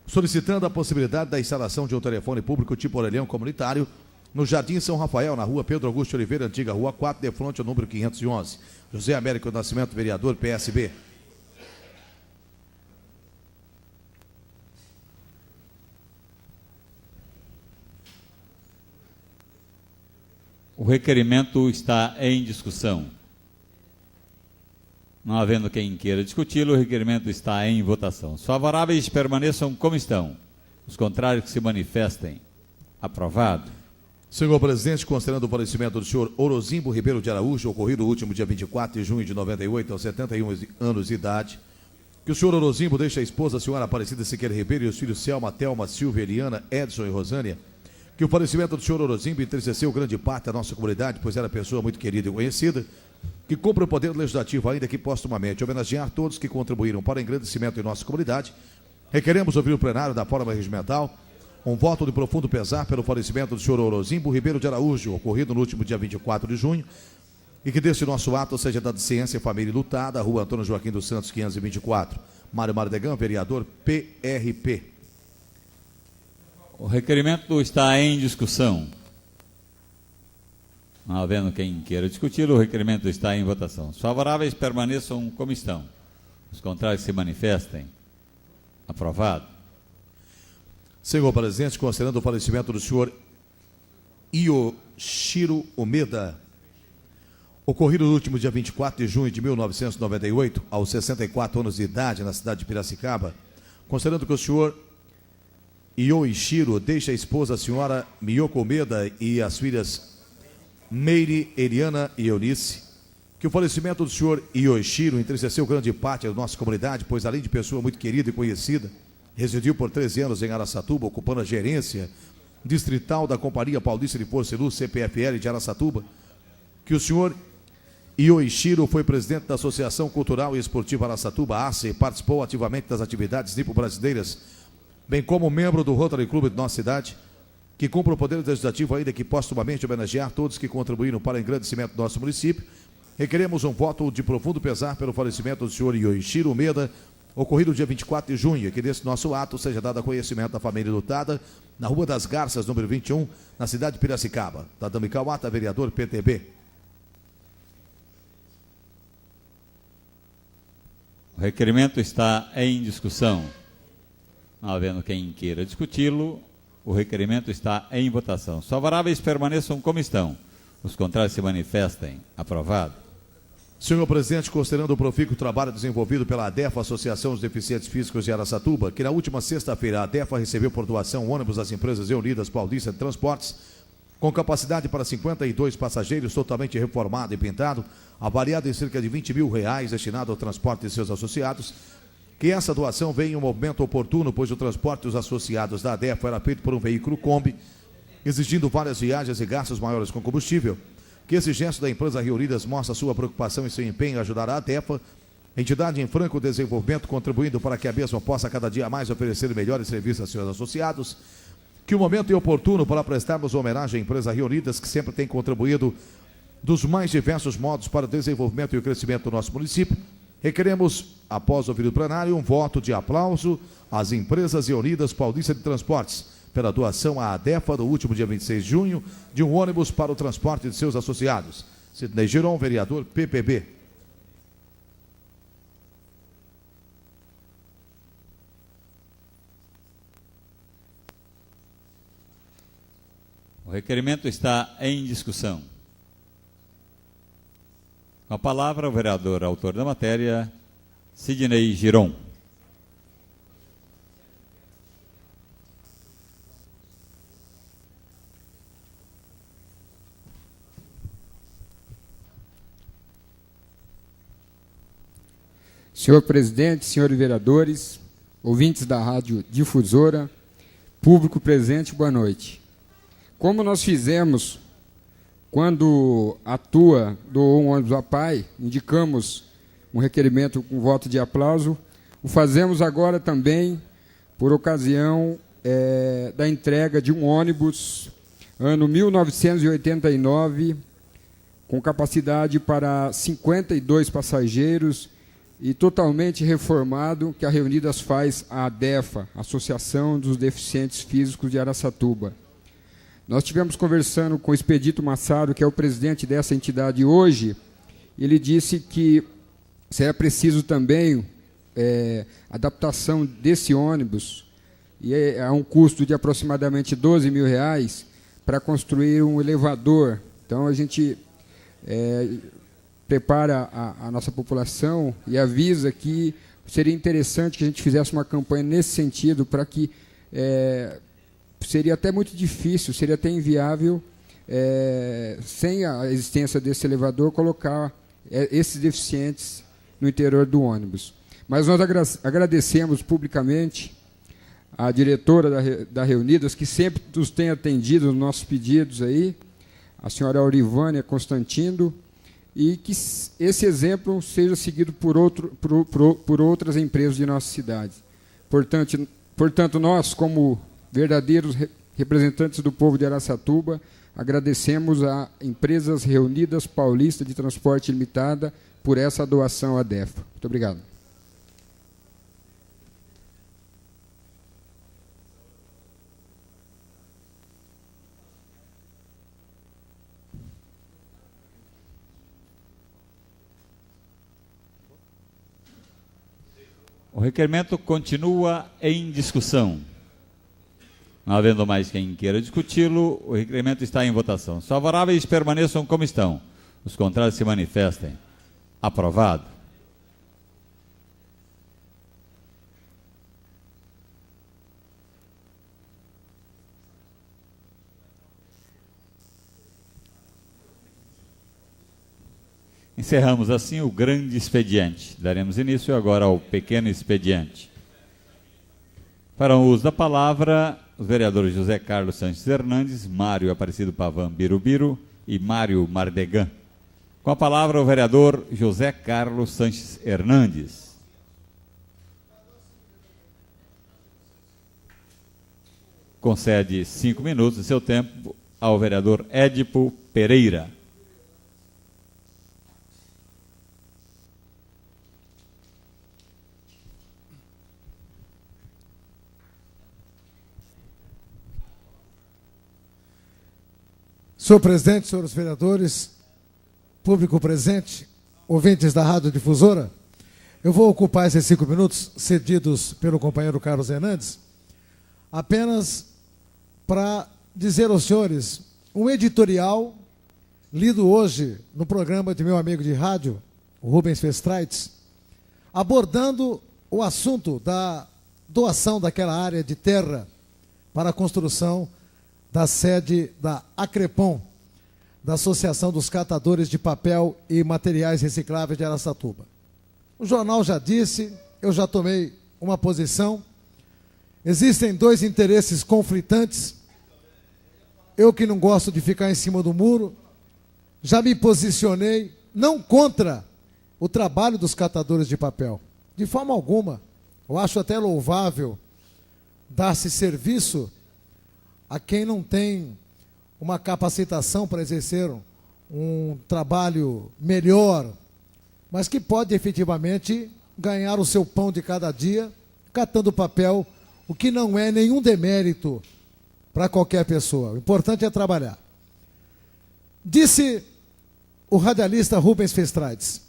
solicitando a possibilidade da instalação de um telefone público tipo orelhão comunitário no Jardim São Rafael, na rua Pedro Augusto Oliveira, antiga rua 4, de frente ao número 511. José Américo Nascimento, vereador, PSB. O requerimento está em discussão. Não havendo quem queira discuti-lo, o requerimento está em votação. Os favoráveis permaneçam como estão. Os contrários que se manifestem. Aprovado. Senhor presidente, considerando o falecimento do senhor Orozimbo Ribeiro de Araújo, ocorrido no último dia 24 de junho de 98, aos 71 anos de idade, que o senhor Orozimbo deixe a esposa, a senhora Aparecida Siqueira Ribeiro, e os filhos Selma, Thelma, Silvia, Eliana, Edson e Rosânia, que o falecimento do senhor Orozimbo entristeceu grande parte da nossa comunidade, pois era pessoa muito querida e conhecida, que cumpre o poder legislativo, ainda que postumamente, homenagear todos que contribuíram para o engrandecimento em nossa comunidade. Requeremos ouvir o plenário da forma regimental um voto de profundo pesar pelo falecimento do senhor Orozimbo Ribeiro de Araújo, ocorrido no último dia 24 de junho, e que deste nosso ato seja dado ciência à família lutada, Rua Antônio Joaquim dos Santos, 524. Mário Mardegan, vereador, PRP. O requerimento está em discussão. Não havendo quem queira discuti-lo, o requerimento está em votação. Os favoráveis permaneçam como estão. Os contrários se manifestem. Aprovado. Senhor presidente, considerando o falecimento do senhor Yoshiro Umeda, ocorrido no último dia 24 de junho de 1998, aos 64 anos de idade, na cidade de Piracicaba, considerando que o senhor Yoshiro deixa a esposa, a senhora Miyoko Umeda, e as filhas Meire, Eliana e Eunice, que o falecimento do senhor Yoshiro entristeceu grande parte da nossa comunidade, pois além de pessoa muito querida e conhecida, residiu por 13 anos em Araçatuba, ocupando a gerência distrital da Companhia Paulista de Força e Luz, CPFL de Araçatuba, que o senhor Yoshiro foi presidente da Associação Cultural e Esportiva Araçatuba, ACE, e participou ativamente das atividades nipo-brasileiras, bem como membro do Rotary Club de nossa cidade, que cumpre o poder legislativo, ainda que postumamente homenagear todos que contribuíram para o engrandecimento do nosso município. Requeremos um voto de profundo pesar pelo falecimento do senhor Yoshiro Umeda, ocorrido no dia 24 de junho, e que desse nosso ato seja dado a conhecimento da família lutada, na Rua das Garças, número 21, na cidade de Piracicaba. Tadami Kawata, vereador, PTB. O requerimento está em discussão. Não havendo quem queira discuti-lo, o requerimento está em votação. Os favoráveis permaneçam como estão. Os contrários se manifestem. Aprovado. Senhor presidente, considerando o profícuo trabalho desenvolvido pela ADEFA, Associação dos Deficientes Físicos de Araçatuba, que na última sexta-feira a ADEFA recebeu por doação ônibus das empresas Unidas Paulista de Transportes, com capacidade para 52 passageiros, totalmente reformado e pintado, avaliado em cerca de R$20 mil, destinado ao transporte de seus associados, que essa doação vem em um momento oportuno, pois o transporte dos associados da ADEFA era feito por um veículo Kombi, exigindo várias viagens e gastos maiores com combustível. Que esse gesto da empresa Reunidas mostra sua preocupação e seu empenho em ajudar a ADEFA, entidade em franco desenvolvimento, contribuindo para que a mesma possa cada dia mais oferecer melhores serviços a seus associados. Que o momento é oportuno para prestarmos homenagem à empresa Reunidas, que sempre tem contribuído dos mais diversos modos para o desenvolvimento e o crescimento do nosso município. Requeremos, após ouvir o plenário, um voto de aplauso às empresas Reunidas Paulista de Transportes, pela doação à ADEFA do último dia 26 de junho, de um ônibus para o transporte de seus associados. Sidney Giron, vereador, PPB. requerimento está em discussão. Com a palavra, o vereador autor da matéria, Sidney Giron. Senhor presidente, senhores vereadores, ouvintes da Rádio Difusora, público presente, boa noite. Como nós fizemos quando a TUA doou um ônibus a pai, indicamos um requerimento com voto de aplauso, o fazemos agora também por ocasião da entrega de um ônibus, ano 1989, com capacidade para 52 passageiros, e totalmente reformado, que a Reunidas faz a ADEFA, Associação dos Deficientes Físicos de Araçatuba. Nós tivemos conversando com o Expedito Massaro, que é o presidente dessa entidade hoje, ele disse que seria preciso também adaptação desse ônibus, e a um custo de aproximadamente R$12 mil, para construir um elevador. Então, a gente prepara a nossa população e avisa que seria interessante que a gente fizesse uma campanha nesse sentido, para que seria até muito difícil, seria até inviável, sem a existência desse elevador, colocar esses deficientes no interior do ônibus. Mas nós agradecemos publicamente a diretora da Reunidas, que sempre nos tem atendido os nossos pedidos aí, a senhora Aurivânia Constantino, e que esse exemplo seja seguido por outras empresas de nossa cidade. Portanto, nós, como verdadeiros representantes do povo de Araçatuba, agradecemos a Empresas Reunidas Paulista de Transporte Limitada por essa doação à DEFA. Muito obrigado. O requerimento continua em discussão. Não havendo mais quem queira discuti-lo, o requerimento está em votação. Os favoráveis permaneçam como estão. Os contrários se manifestem. Aprovado. Encerramos assim o grande expediente. Daremos início agora ao pequeno expediente. Para o uso da palavra, os vereadores José Carlos Sanches Hernandes, Mário Aparecido Pavan Birubiru e Mário Mardegan. Com a palavra, o vereador José Carlos Sanches Hernandes. Concede 5 minutos de seu tempo ao vereador Édipo Pereira. Senhor presidente, senhores vereadores, público presente, ouvintes da Rádio Difusora, eu vou ocupar esses 5 minutos cedidos pelo companheiro Carlos Hernandes, apenas para dizer aos senhores um editorial lido hoje no programa de meu amigo de rádio, o Rubens Festraitz, abordando o assunto da doação daquela área de terra para a construção da sede da Acrepom, da Associação dos Catadores de Papel e Materiais Recicláveis de Araçatuba. O jornal já disse, eu já tomei uma posição. Existem 2 interesses conflitantes. Eu, que não gosto de ficar em cima do muro, já me posicionei, não contra o trabalho dos catadores de papel, de forma alguma. Eu acho até louvável dar-se serviço a quem não tem uma capacitação para exercer um trabalho melhor, mas que pode efetivamente ganhar o seu pão de cada dia catando papel, o que não é nenhum demérito para qualquer pessoa. O importante é trabalhar. Disse o radialista Rubens Festraitz: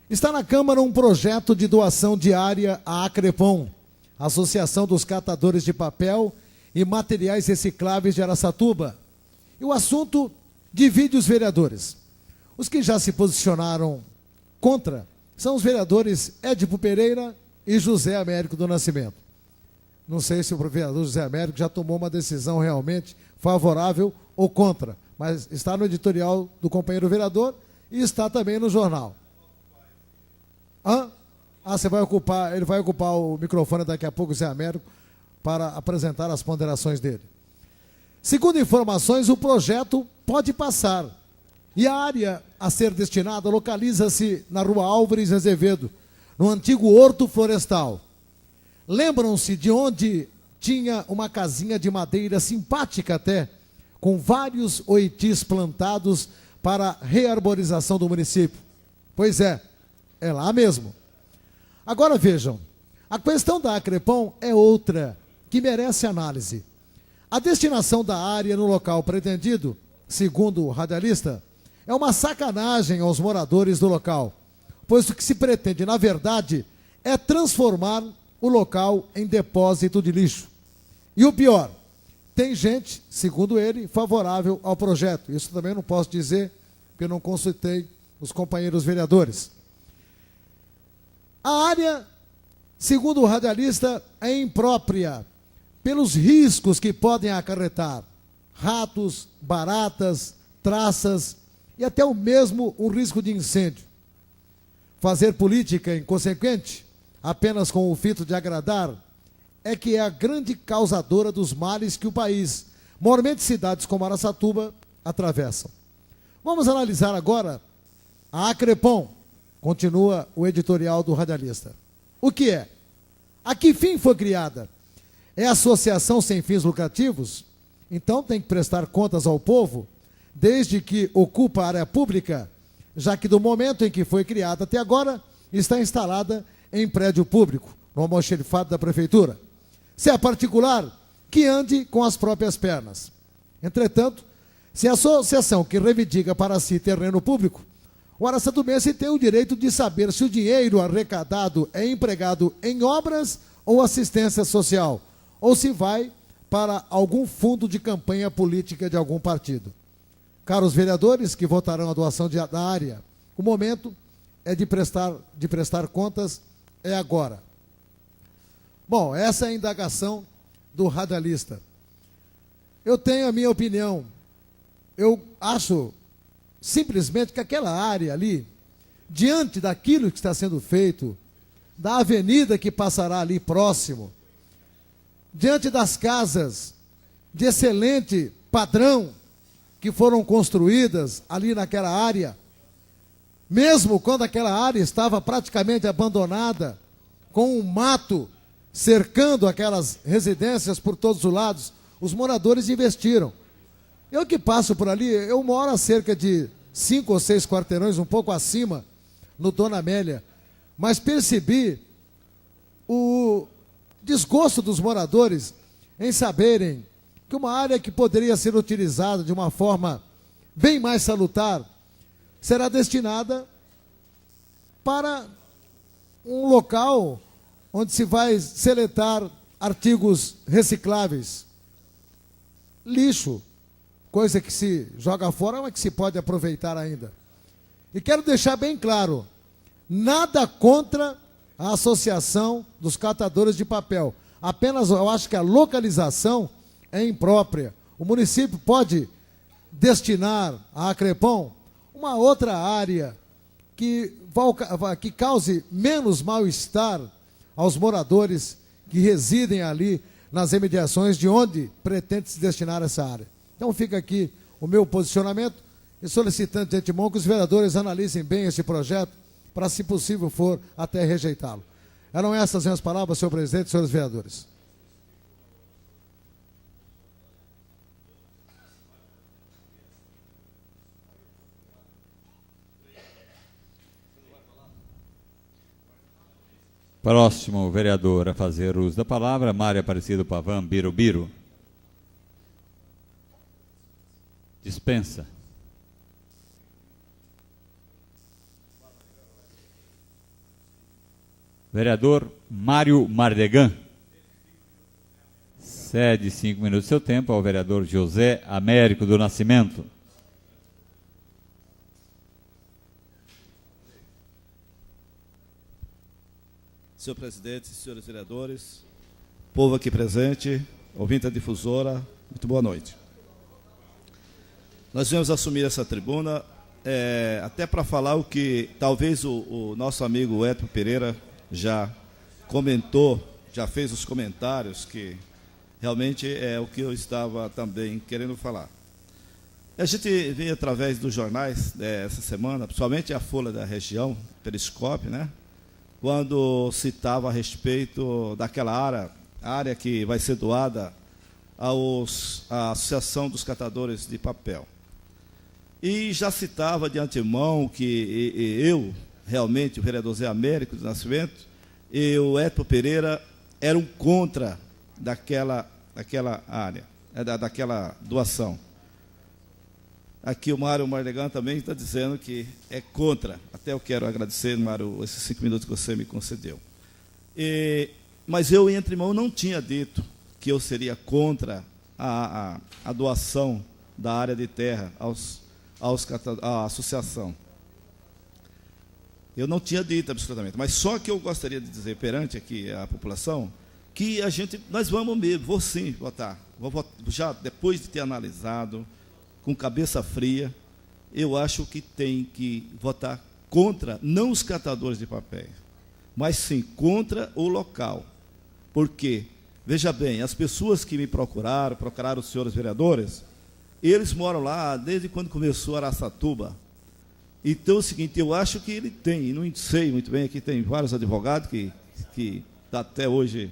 está na Câmara um projeto de doação diária à Acrepom, Associação dos Catadores de Papel e Materiais Recicláveis de Araçatuba, E o assunto divide os vereadores. Os que já se posicionaram contra são os vereadores Édipo Pereira e José Américo do Nascimento. Não sei se o vereador José Américo já tomou uma decisão realmente favorável ou contra, mas está no editorial do companheiro vereador e está também no jornal. Você vai ocupar, ele vai ocupar o microfone daqui a pouco, José Américo, para apresentar as ponderações dele. Segundo informações, o projeto pode passar. E a área a ser destinada localiza-se na rua Álvares Azevedo, no antigo Horto Florestal. Lembram-se de onde tinha uma casinha de madeira simpática até, com vários oitis plantados para a rearborização do município? Pois é lá mesmo. Agora vejam, a questão da Acrepom é outra, que merece análise. A destinação da área no local pretendido, segundo o radialista, é uma sacanagem aos moradores do local, pois o que se pretende, na verdade, é transformar o local em depósito de lixo. E o pior, tem gente, segundo ele, favorável ao projeto. Isso também não posso dizer, porque eu não consultei os companheiros vereadores. A área, segundo o radialista, é imprópria pelos riscos que podem acarretar: ratos, baratas, traças e até o mesmo um risco de incêndio. Fazer política inconsequente, apenas com o fito de agradar, é que é a grande causadora dos males que o país, maiormente cidades como Araçatuba, atravessam. Vamos analisar agora a Acrepom, continua o editorial do radialista. O que é? A que fim foi criada? É associação sem fins lucrativos? Então tem que prestar contas ao povo, desde que ocupa a área pública, já que do momento em que foi criada até agora, está instalada em prédio público, no almoxarifado da prefeitura. Se é particular, que ande com as próprias pernas. Entretanto, se a associação que reivindica para si terreno público, o araçatubense tem o direito de saber se o dinheiro arrecadado é empregado em obras ou assistência social, ou se vai para algum fundo de campanha política de algum partido. Caros vereadores que votarão a doação da área, o momento é de prestar contas, é agora. Bom, essa é a indagação do radialista. Eu tenho a minha opinião. Eu acho simplesmente que aquela área ali, diante daquilo que está sendo feito, da avenida que passará ali próximo, diante das casas de excelente padrão que foram construídas ali naquela área, mesmo quando aquela área estava praticamente abandonada, com um mato cercando aquelas residências por todos os lados, os moradores investiram. Eu que passo por ali, eu moro a cerca de 5 ou 6 quarteirões, um pouco acima, no Dona Amélia, mas percebi o desgosto dos moradores em saberem que uma área que poderia ser utilizada de uma forma bem mais salutar será destinada para um local onde se vai seletar artigos recicláveis. Lixo, coisa que se joga fora, mas que se pode aproveitar ainda. E quero deixar bem claro, nada contra a associação dos catadores de papel. Apenas eu acho que a localização é imprópria. O município pode destinar à Acrepom uma outra área que cause menos mal-estar aos moradores que residem ali nas imediações de onde pretende se destinar essa área. Então fica aqui o meu posicionamento e solicitando de antemão que os vereadores analisem bem esse projeto para, se possível for, até rejeitá-lo. Eram essas minhas palavras, senhor presidente e senhores vereadores. Próximo vereador a fazer uso da palavra, Mária Aparecida Pavan Birubiru. Dispensa. Vereador Mário Mardegan. Cede 5 minutos do seu tempo ao vereador José Américo do Nascimento. Senhor presidente, senhores vereadores, povo aqui presente, ouvinte da difusora, muito boa noite. Nós viemos assumir essa tribuna até para falar o que talvez o nosso amigo Edson Pereira já comentou, já fez os comentários, que realmente é o que eu estava também querendo falar. A gente veio através dos jornais essa semana, principalmente a Folha da Região, Periscópio, né? Quando citava a respeito daquela área que vai ser doada à Associação dos Catadores de Papel. E já citava de antemão que eu, realmente, o vereador Zé Américo do Nascimento, e o Edson Pereira eram contra daquela área, daquela doação. Aqui o Mário Marlegan também está dizendo que é contra. Até eu quero agradecer, Mário, esses 5 minutos que você me concedeu. Mas eu, entre mão, não tinha dito que eu seria contra a doação da área de terra à associação. Eu não tinha dito absolutamente. Mas só que eu gostaria de dizer perante aqui a população que nós vamos mesmo, vou sim votar. Vou votar, já depois de ter analisado, com cabeça fria, eu acho que tem que votar contra, não os catadores de papel, mas sim contra o local. Porque, veja bem, as pessoas que me procuraram os senhores vereadores, eles moram lá desde quando começou Araçatuba. Então é o seguinte, eu acho que ele tem, não sei muito bem, aqui tem vários advogados que está até hoje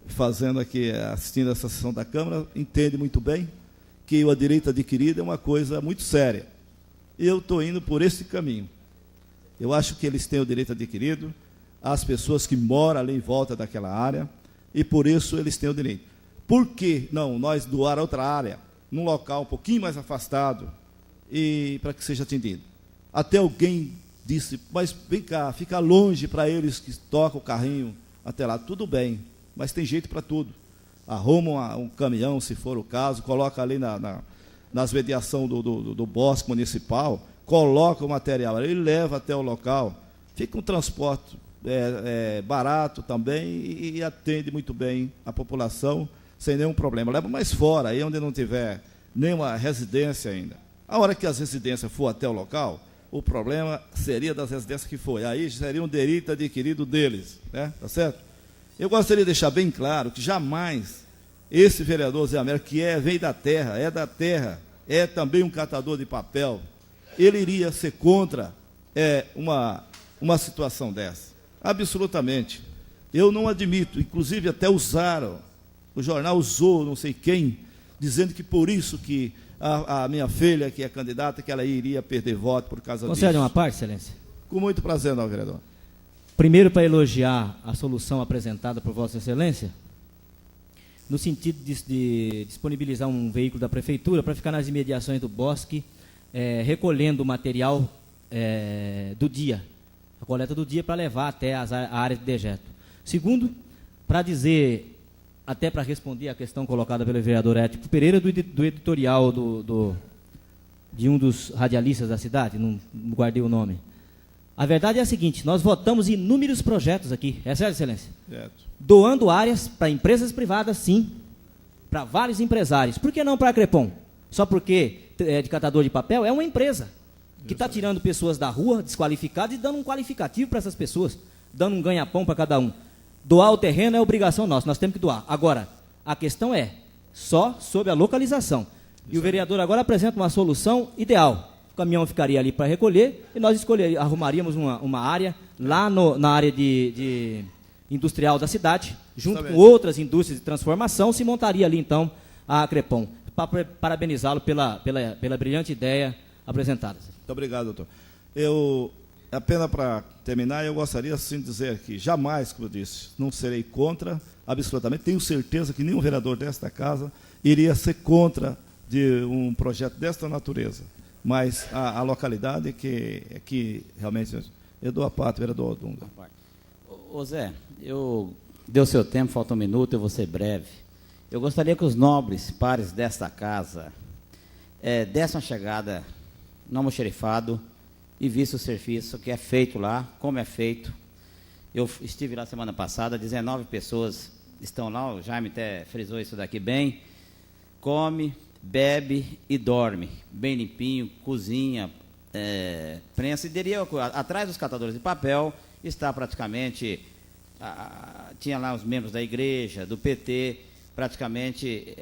fazendo aqui, assistindo essa sessão da Câmara, entende muito bem que o direito adquirido é uma coisa muito séria. Eu estou indo por esse caminho. Eu acho que eles têm o direito adquirido, as pessoas que moram ali em volta daquela área, e por isso eles têm o direito. Por que não nós doar outra área, num local um pouquinho mais afastado, e para que seja atendido? Até alguém disse, mas vem cá, fica longe para eles que tocam o carrinho até lá. Tudo bem, mas tem jeito para tudo. Arruma um caminhão, se for o caso, coloca ali nas mediações do bosque municipal, coloca o material, ele leva até o local, fica um transporte barato também e atende muito bem a população sem nenhum problema. Leva mais fora, aí onde não tiver nenhuma residência ainda. A hora que as residências for até o local, o problema seria das residências que foi. Aí seria um direito adquirido deles, né? Tá certo? Eu gostaria de deixar bem claro que jamais esse vereador Zé Américo, que vem da terra, é também um catador de papel, ele iria ser contra uma situação dessa. Absolutamente. Eu não admito, inclusive até usaram, o jornal usou não sei quem, dizendo que por isso que a minha filha, que é candidata, que ela iria perder voto por causa disso. Concede uma parte, excelência? Com muito prazer, não, vereador. Primeiro, para elogiar a solução apresentada por Vossa Excelência, no sentido de disponibilizar um veículo da Prefeitura para ficar nas imediações do bosque, recolhendo o material do dia, a coleta do dia para levar até a área de dejeto. Segundo, para dizer, até para responder à questão colocada pelo vereador Edson Pereira, do editorial de um dos radialistas da cidade, não guardei o nome. A verdade é a seguinte, nós votamos inúmeros projetos aqui, é certo, excelência? Certo. Doando áreas para empresas privadas, sim, para vários empresários. Por que não para a Crepom? Só porque de catador de papel é uma empresa que está tirando pessoas da rua, desqualificadas, e dando um qualificativo para essas pessoas, dando um ganha-pão para cada um. Doar o terreno é obrigação nossa, nós temos que doar. Agora, a questão é só sobre a localização. E o vereador agora apresenta uma solução ideal. O caminhão ficaria ali para recolher e nós arrumaríamos uma área lá na área de industrial da cidade, junto com outras indústrias de transformação, se montaria ali então a Crepom. Para parabenizá-lo pela brilhante ideia apresentada. Muito obrigado, doutor. Apenas para terminar, eu gostaria sim de dizer que jamais, como eu disse, não serei contra, absolutamente. Tenho certeza que nenhum vereador desta casa iria ser contra de um projeto desta natureza. Mas a localidade que realmente... Eu dou a parte, vereador Dunga. Ô Zé, deu seu tempo, falta um minuto, eu vou ser breve. Eu gostaria que os nobres pares desta casa dessem uma chegada no almoxerifado e vissem o serviço que é feito lá, como é feito. Eu estive lá semana passada, 19 pessoas estão lá, o Jaime até frisou isso daqui bem. Come, bebe e dorme, bem limpinho, cozinha, prensa. E diria, atrás dos catadores de papel está praticamente, tinha lá os membros da igreja, do PT, praticamente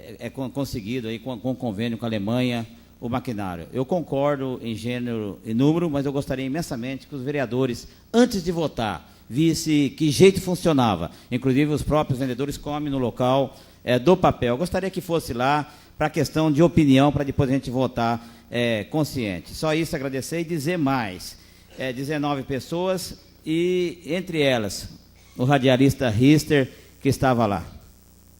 conseguido aí com convênio com a Alemanha, o maquinário. Eu concordo em gênero e número, mas eu gostaria imensamente que os vereadores, antes de votar, visse que jeito funcionava. Inclusive, os próprios vendedores comem no local do papel. Eu gostaria que fosse lá para questão de opinião, para depois a gente votar consciente. Só isso, agradecer e dizer mais. 19 pessoas e, entre elas, o radialista Rister, que estava lá.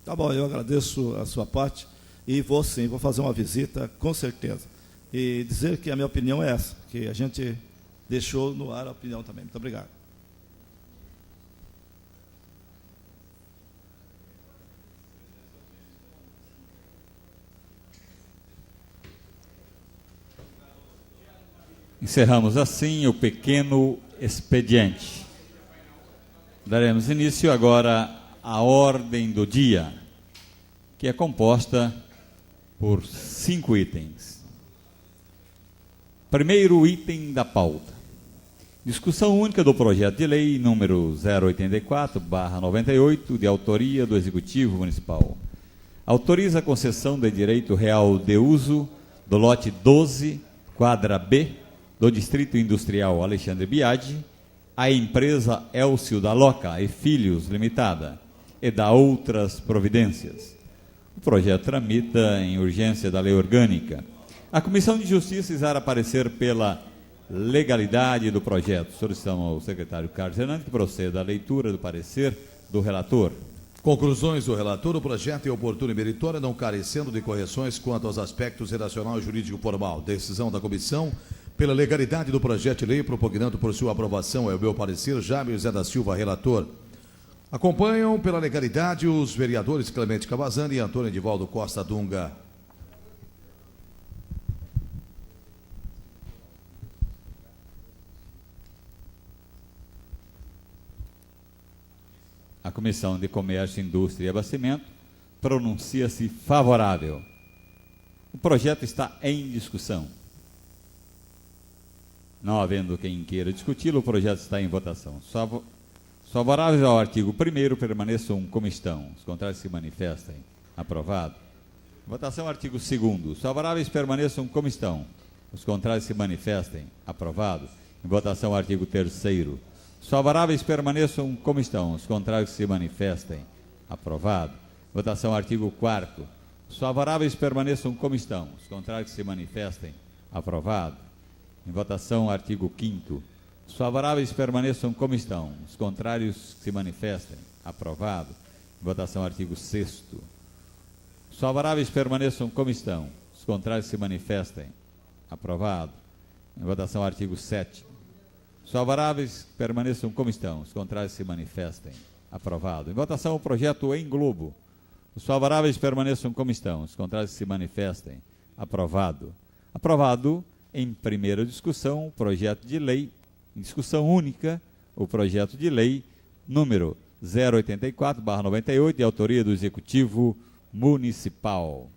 Tá bom, eu agradeço a sua parte e vou fazer uma visita, com certeza. E dizer que a minha opinião é essa, que a gente deixou no ar a opinião também. Muito obrigado. Encerramos assim o pequeno expediente. Daremos início agora à ordem do dia, que é composta por 5 itens. Primeiro item da pauta: discussão única do projeto de lei número 084/98, de autoria do Executivo Municipal. Autoriza a concessão de direito real de uso do lote 12, quadra B, do Distrito Industrial Alexandre Biagi, à empresa Elcio da Loca e Filhos Limitada, e da outras providências. O projeto tramita em urgência da lei orgânica. A Comissão de Justiça exara parecer pela legalidade do projeto. Solicitamos ao secretário Carlos Hernandes que proceda à leitura do parecer do relator. Conclusões do relator: o projeto é oportuno e meritório, não carecendo de correções quanto aos aspectos relacional e jurídico formal. Decisão da comissão pela legalidade do projeto de lei, propugnando por sua aprovação, é o meu parecer, Jaime José da Silva, relator. Acompanham pela legalidade os vereadores Clemente Cavazani e Antônio Edivaldo Costa Dunga. A Comissão de Comércio, Indústria e Abastecimento pronuncia-se favorável. O projeto está em discussão. Não havendo quem queira discuti-lo, o projeto está em votação. Os favoráveis ao artigo 1º permaneçam como estão. Os contrários se manifestem. Aprovado. Votação artigo 2º. Os favoráveis permaneçam como estão. Os contrários se manifestem. Aprovado. Em votação artigo 3º. Os favoráveis permaneçam como estão. Os contrários se manifestem. Aprovado. Votação artigo 4º. Os favoráveis permaneçam como estão. Os contrários se manifestem. Aprovado. Em votação, artigo 5º. Os favoráveis permaneçam como estão. Os contrários se manifestem. Aprovado. Em votação, artigo 6º. Os favoráveis permaneçam como estão. Os contrários se manifestem. Aprovado. Em votação, artigo 7º. Os favoráveis permaneçam como estão. Os contrários se manifestem. Aprovado. Em votação, o projeto em globo. Os favoráveis permaneçam como estão. Os contrários se manifestem. Aprovado. Aprovado. Em primeira discussão, o projeto de lei, em discussão única, o projeto de lei número 084/98, de autoria do Executivo Municipal.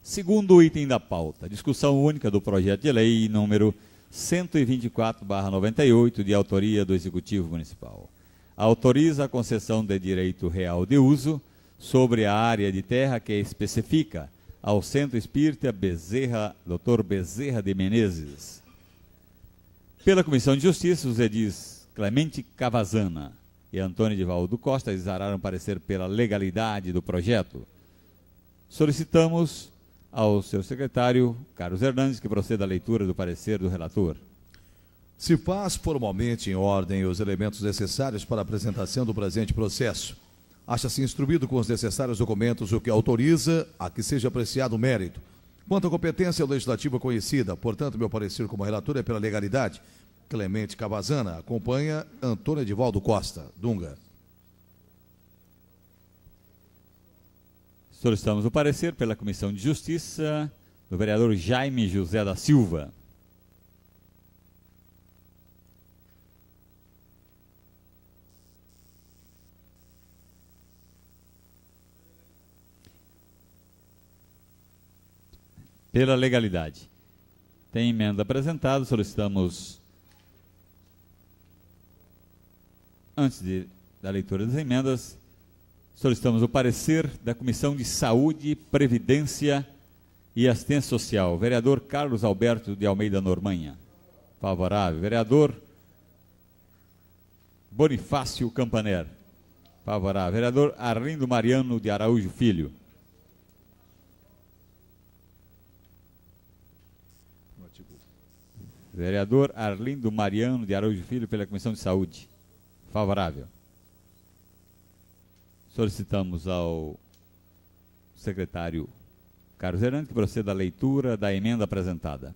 Segundo item da pauta, discussão única do projeto de lei número 124/98, de autoria do Executivo Municipal. Autoriza a concessão de direito real de uso sobre a área de terra que especifica ao Centro Espírita Dr. Bezerra de Menezes. Pela Comissão de Justiça, os edis Clemente Cavazana e Antônio Edivaldo Costa exararam parecer pela legalidade do projeto. Solicitamos ao seu secretário, Carlos Hernandes, que proceda à leitura do parecer do relator. Se faz formalmente em ordem os elementos necessários para a apresentação do presente processo. Acha-se instruído com os necessários documentos, o que autoriza a que seja apreciado o mérito. Quanto à competência legislativa conhecida, portanto, meu parecer como relator é pela legalidade. Clemente Cavazana acompanha Antônio Edivaldo Costa Dunga. Solicitamos o parecer pela Comissão de Justiça do vereador Jaime José da Silva. Pela legalidade. Tem emenda apresentada, solicitamos, antes da leitura das emendas, solicitamos o parecer da Comissão de Saúde, Previdência e Assistência Social. Vereador Carlos Alberto de Almeida Normanha. Favorável. Vereador Bonifácio Campaner. Favorável. Vereador Arlindo Mariano de Araújo Filho. Vereador Arlindo Mariano de Araújo Filho, pela Comissão de Saúde. Favorável. Solicitamos ao secretário Carlos Herante que proceda à leitura da emenda apresentada.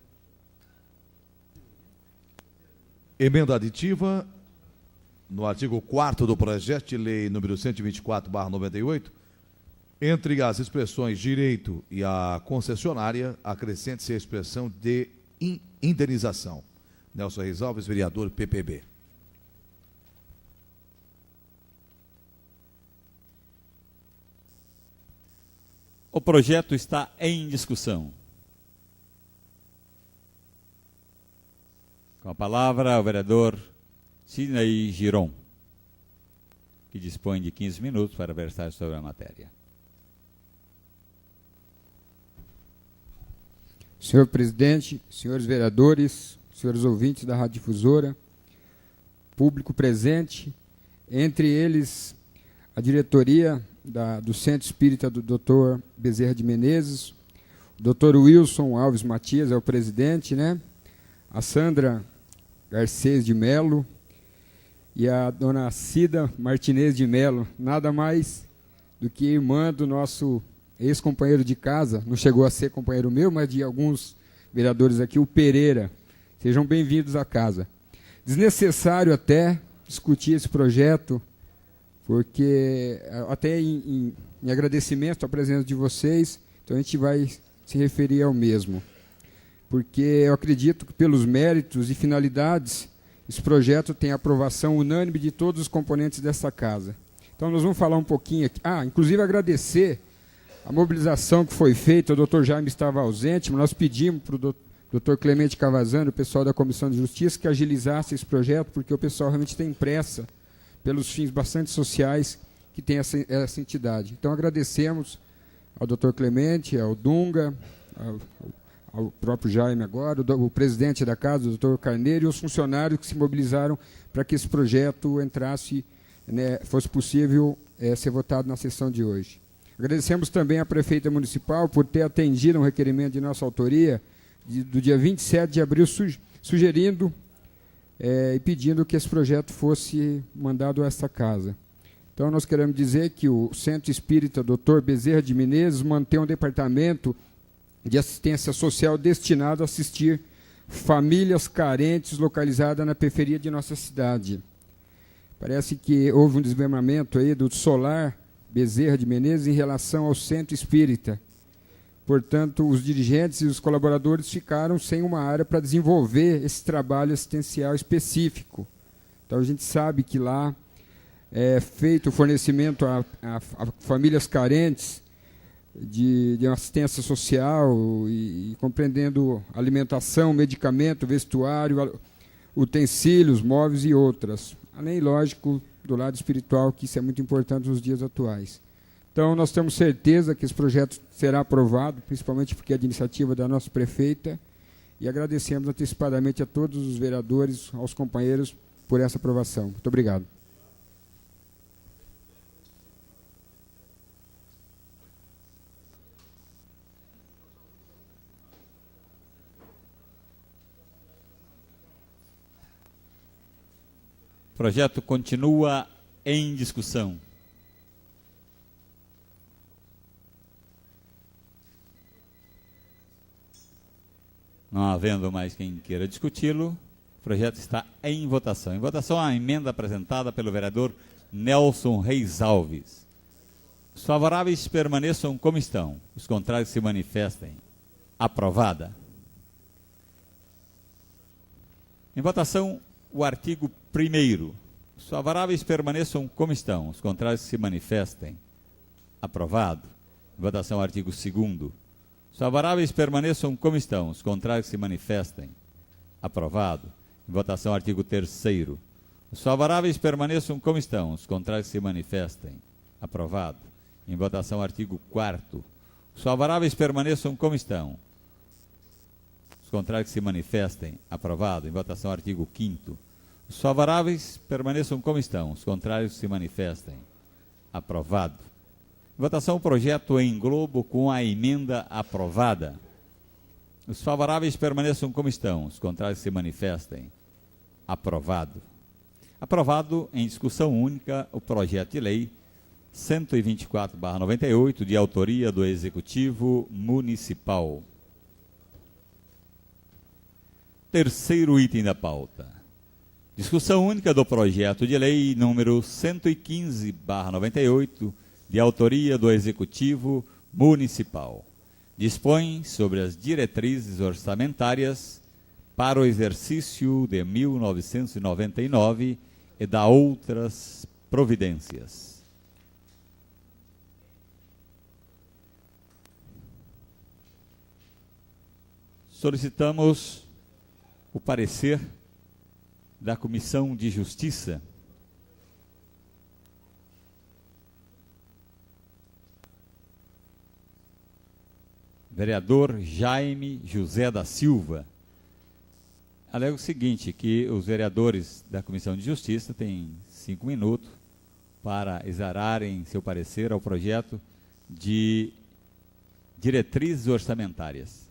Emenda aditiva, no artigo 4º do projeto de lei número 124/98, entre as expressões direito e a concessionária, acrescente-se a expressão de indenização. Nelson Reis Alves, vereador PPB. O projeto está em discussão. Com a palavra, o vereador Sidney Giron, que dispõe de 15 minutos para versar sobre a matéria. Senhor presidente, senhores vereadores, senhores ouvintes da Rádio Difusora, público presente, entre eles a diretoria do Centro Espírita do Dr. Bezerra de Menezes, o Dr. Wilson Alves Matias é o presidente, né? A Sandra Garcês de Melo e a dona Cida Martinez de Melo, nada mais do que irmã do nosso ex-companheiro de casa, não chegou a ser companheiro meu, mas de alguns vereadores aqui, o Pereira. Sejam bem-vindos à casa. Desnecessário até discutir esse projeto, porque até em agradecimento à presença de vocês, então a gente vai se referir ao mesmo. Porque eu acredito que pelos méritos e finalidades, esse projeto tem aprovação unânime de todos os componentes dessa casa. Então nós vamos falar um pouquinho aqui. Inclusive agradecer a mobilização que foi feita, o doutor Jaime estava ausente, mas nós pedimos para o doutor Clemente Cavazano, o pessoal da Comissão de Justiça, que agilizasse esse projeto, porque o pessoal realmente tem pressa pelos fins bastante sociais que tem essa entidade. Então agradecemos ao doutor Clemente, ao Dunga, ao próprio Jaime agora, o presidente da casa, o doutor Carneiro, e os funcionários que se mobilizaram para que esse projeto entrasse, né, fosse possível ser votado na sessão de hoje. Agradecemos também à prefeita municipal por ter atendido um requerimento de nossa autoria do dia 27 de abril, sugerindo e pedindo que esse projeto fosse mandado a esta casa. Então, nós queremos dizer que o Centro Espírita Dr. Bezerra de Menezes mantém um departamento de assistência social destinado a assistir famílias carentes localizadas na periferia de nossa cidade. Parece que houve um desmembramento aí do Solar Bezerra de Menezes em relação ao Centro Espírita. Portanto, os dirigentes e os colaboradores ficaram sem uma área para desenvolver esse trabalho assistencial específico. Então, a gente sabe que lá é feito o fornecimento a famílias carentes de assistência social e compreendendo alimentação, medicamento, vestuário, utensílios, móveis e outras. Além, lógico, do lado espiritual, que isso é muito importante nos dias atuais. Então, nós temos certeza que esse projeto será aprovado, principalmente porque é de iniciativa da nossa prefeita, e agradecemos antecipadamente a todos os vereadores, aos companheiros, por essa aprovação. Muito obrigado. O projeto continua em discussão. Não havendo mais quem queira discuti-lo, o projeto está em votação. Em votação, a emenda apresentada pelo vereador Nelson Reis Alves. Os favoráveis permaneçam como estão. Os contrários se manifestem. Aprovada. Em votação, o artigo 1º. Os favoráveis permaneçam como estão. Os contrários se manifestem. Aprovado. Em votação, o artigo 2º. Os favoráveis permaneçam como estão. Os contrários se manifestem. Aprovado. Em votação, artigo 3º. Os favoráveis permaneçam como estão. Os contrários se manifestem. Aprovado. Em votação, artigo 4º. Os favoráveis permaneçam como estão. Os contrários se manifestem. Aprovado. Em votação, artigo 5º. Os favoráveis permaneçam como estão. Os contrários se manifestem. Aprovado. Em votação, o projeto em globo com a emenda aprovada. Os favoráveis permaneçam como estão. Os contrários se manifestem. Aprovado. Aprovado em discussão única o projeto de lei 124/98, de autoria do Executivo Municipal. Terceiro item da pauta. Discussão única do projeto de lei número 115/98, de autoria do Executivo Municipal. Dispõe sobre as diretrizes orçamentárias para o exercício de 1999 e da outras providências. Solicitamos o parecer da Comissão de Justiça. Vereador Jaime José da Silva. Alega o seguinte, que os vereadores da Comissão de Justiça têm 5 minutos para exararem seu parecer ao projeto de diretrizes orçamentárias.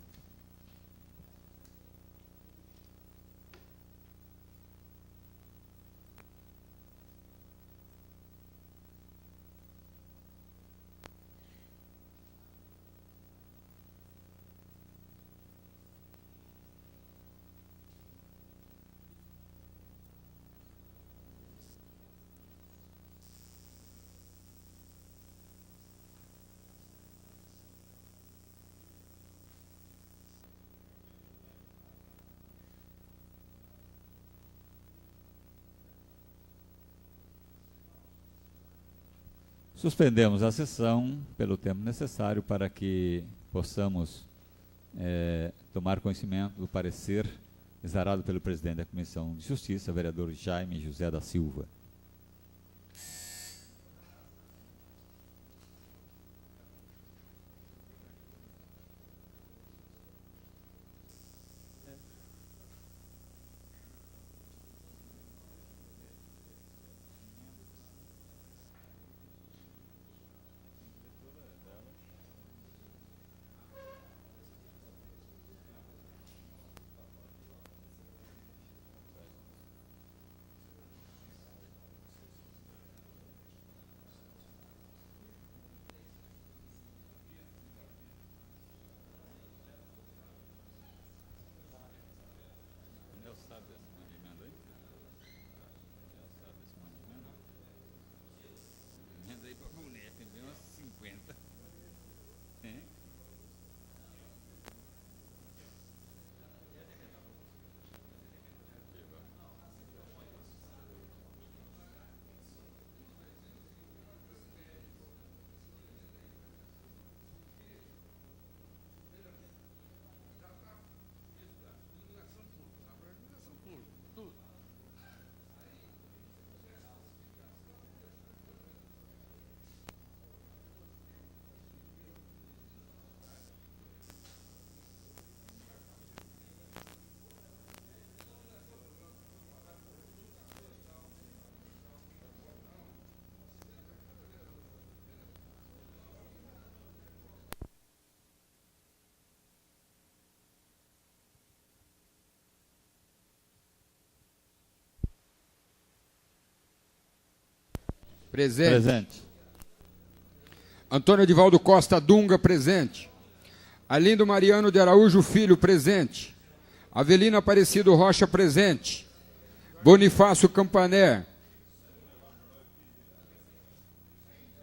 Suspendemos a sessão pelo tempo necessário para que possamos tomar conhecimento do parecer exarado pelo presidente da Comissão de Justiça, vereador Jaime José da Silva. Presente. Presente. Antônio Edivaldo Costa Dunga, presente. Arlindo Mariano de Araújo Filho, presente. Avelino Aparecido Rocha, presente. Bonifácio Campaner.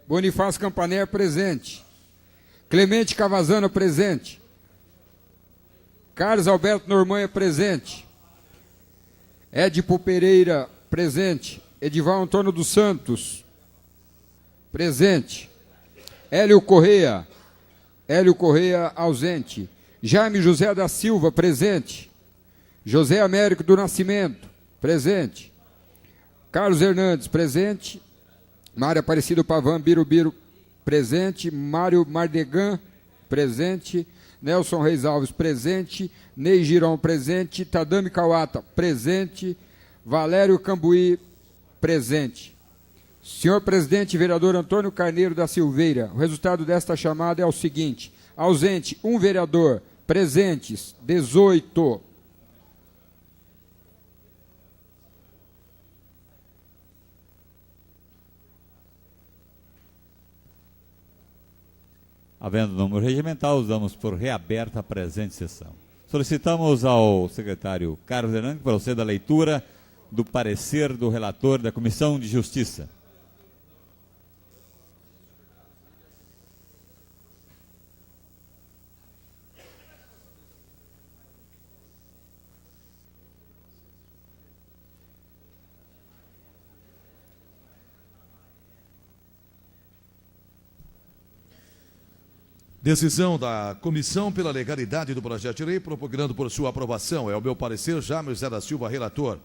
Bonifácio Campaner, presente. Clemente Cavazana, presente. Carlos Alberto Normanha, presente. Edipo Pereira, presente. Edival Antônio dos Santos, presente. Hélio Correia, ausente. Jaime José da Silva, presente. José Américo do Nascimento, presente. Carlos Hernandes, presente. Mário Aparecido Pavan Birubiru, presente. Mário Mardegan, presente. Nelson Reis Alves, presente. Ney Giron, presente. Tadami Kawata, presente. Valério Cambuí, presente. Senhor presidente, vereador Antônio Carneiro da Silveira, o resultado desta chamada é o seguinte: ausente, 1 vereador. Presentes, 18. Havendo número regimental, damos por reaberta a presente sessão. Solicitamos ao secretário Carlos Hernandes que proceda a leitura do parecer do relator da Comissão de Justiça. Decisão da Comissão pela legalidade do projeto de lei, propugnando por sua aprovação. É o meu parecer, Jaime José da Silva, relator.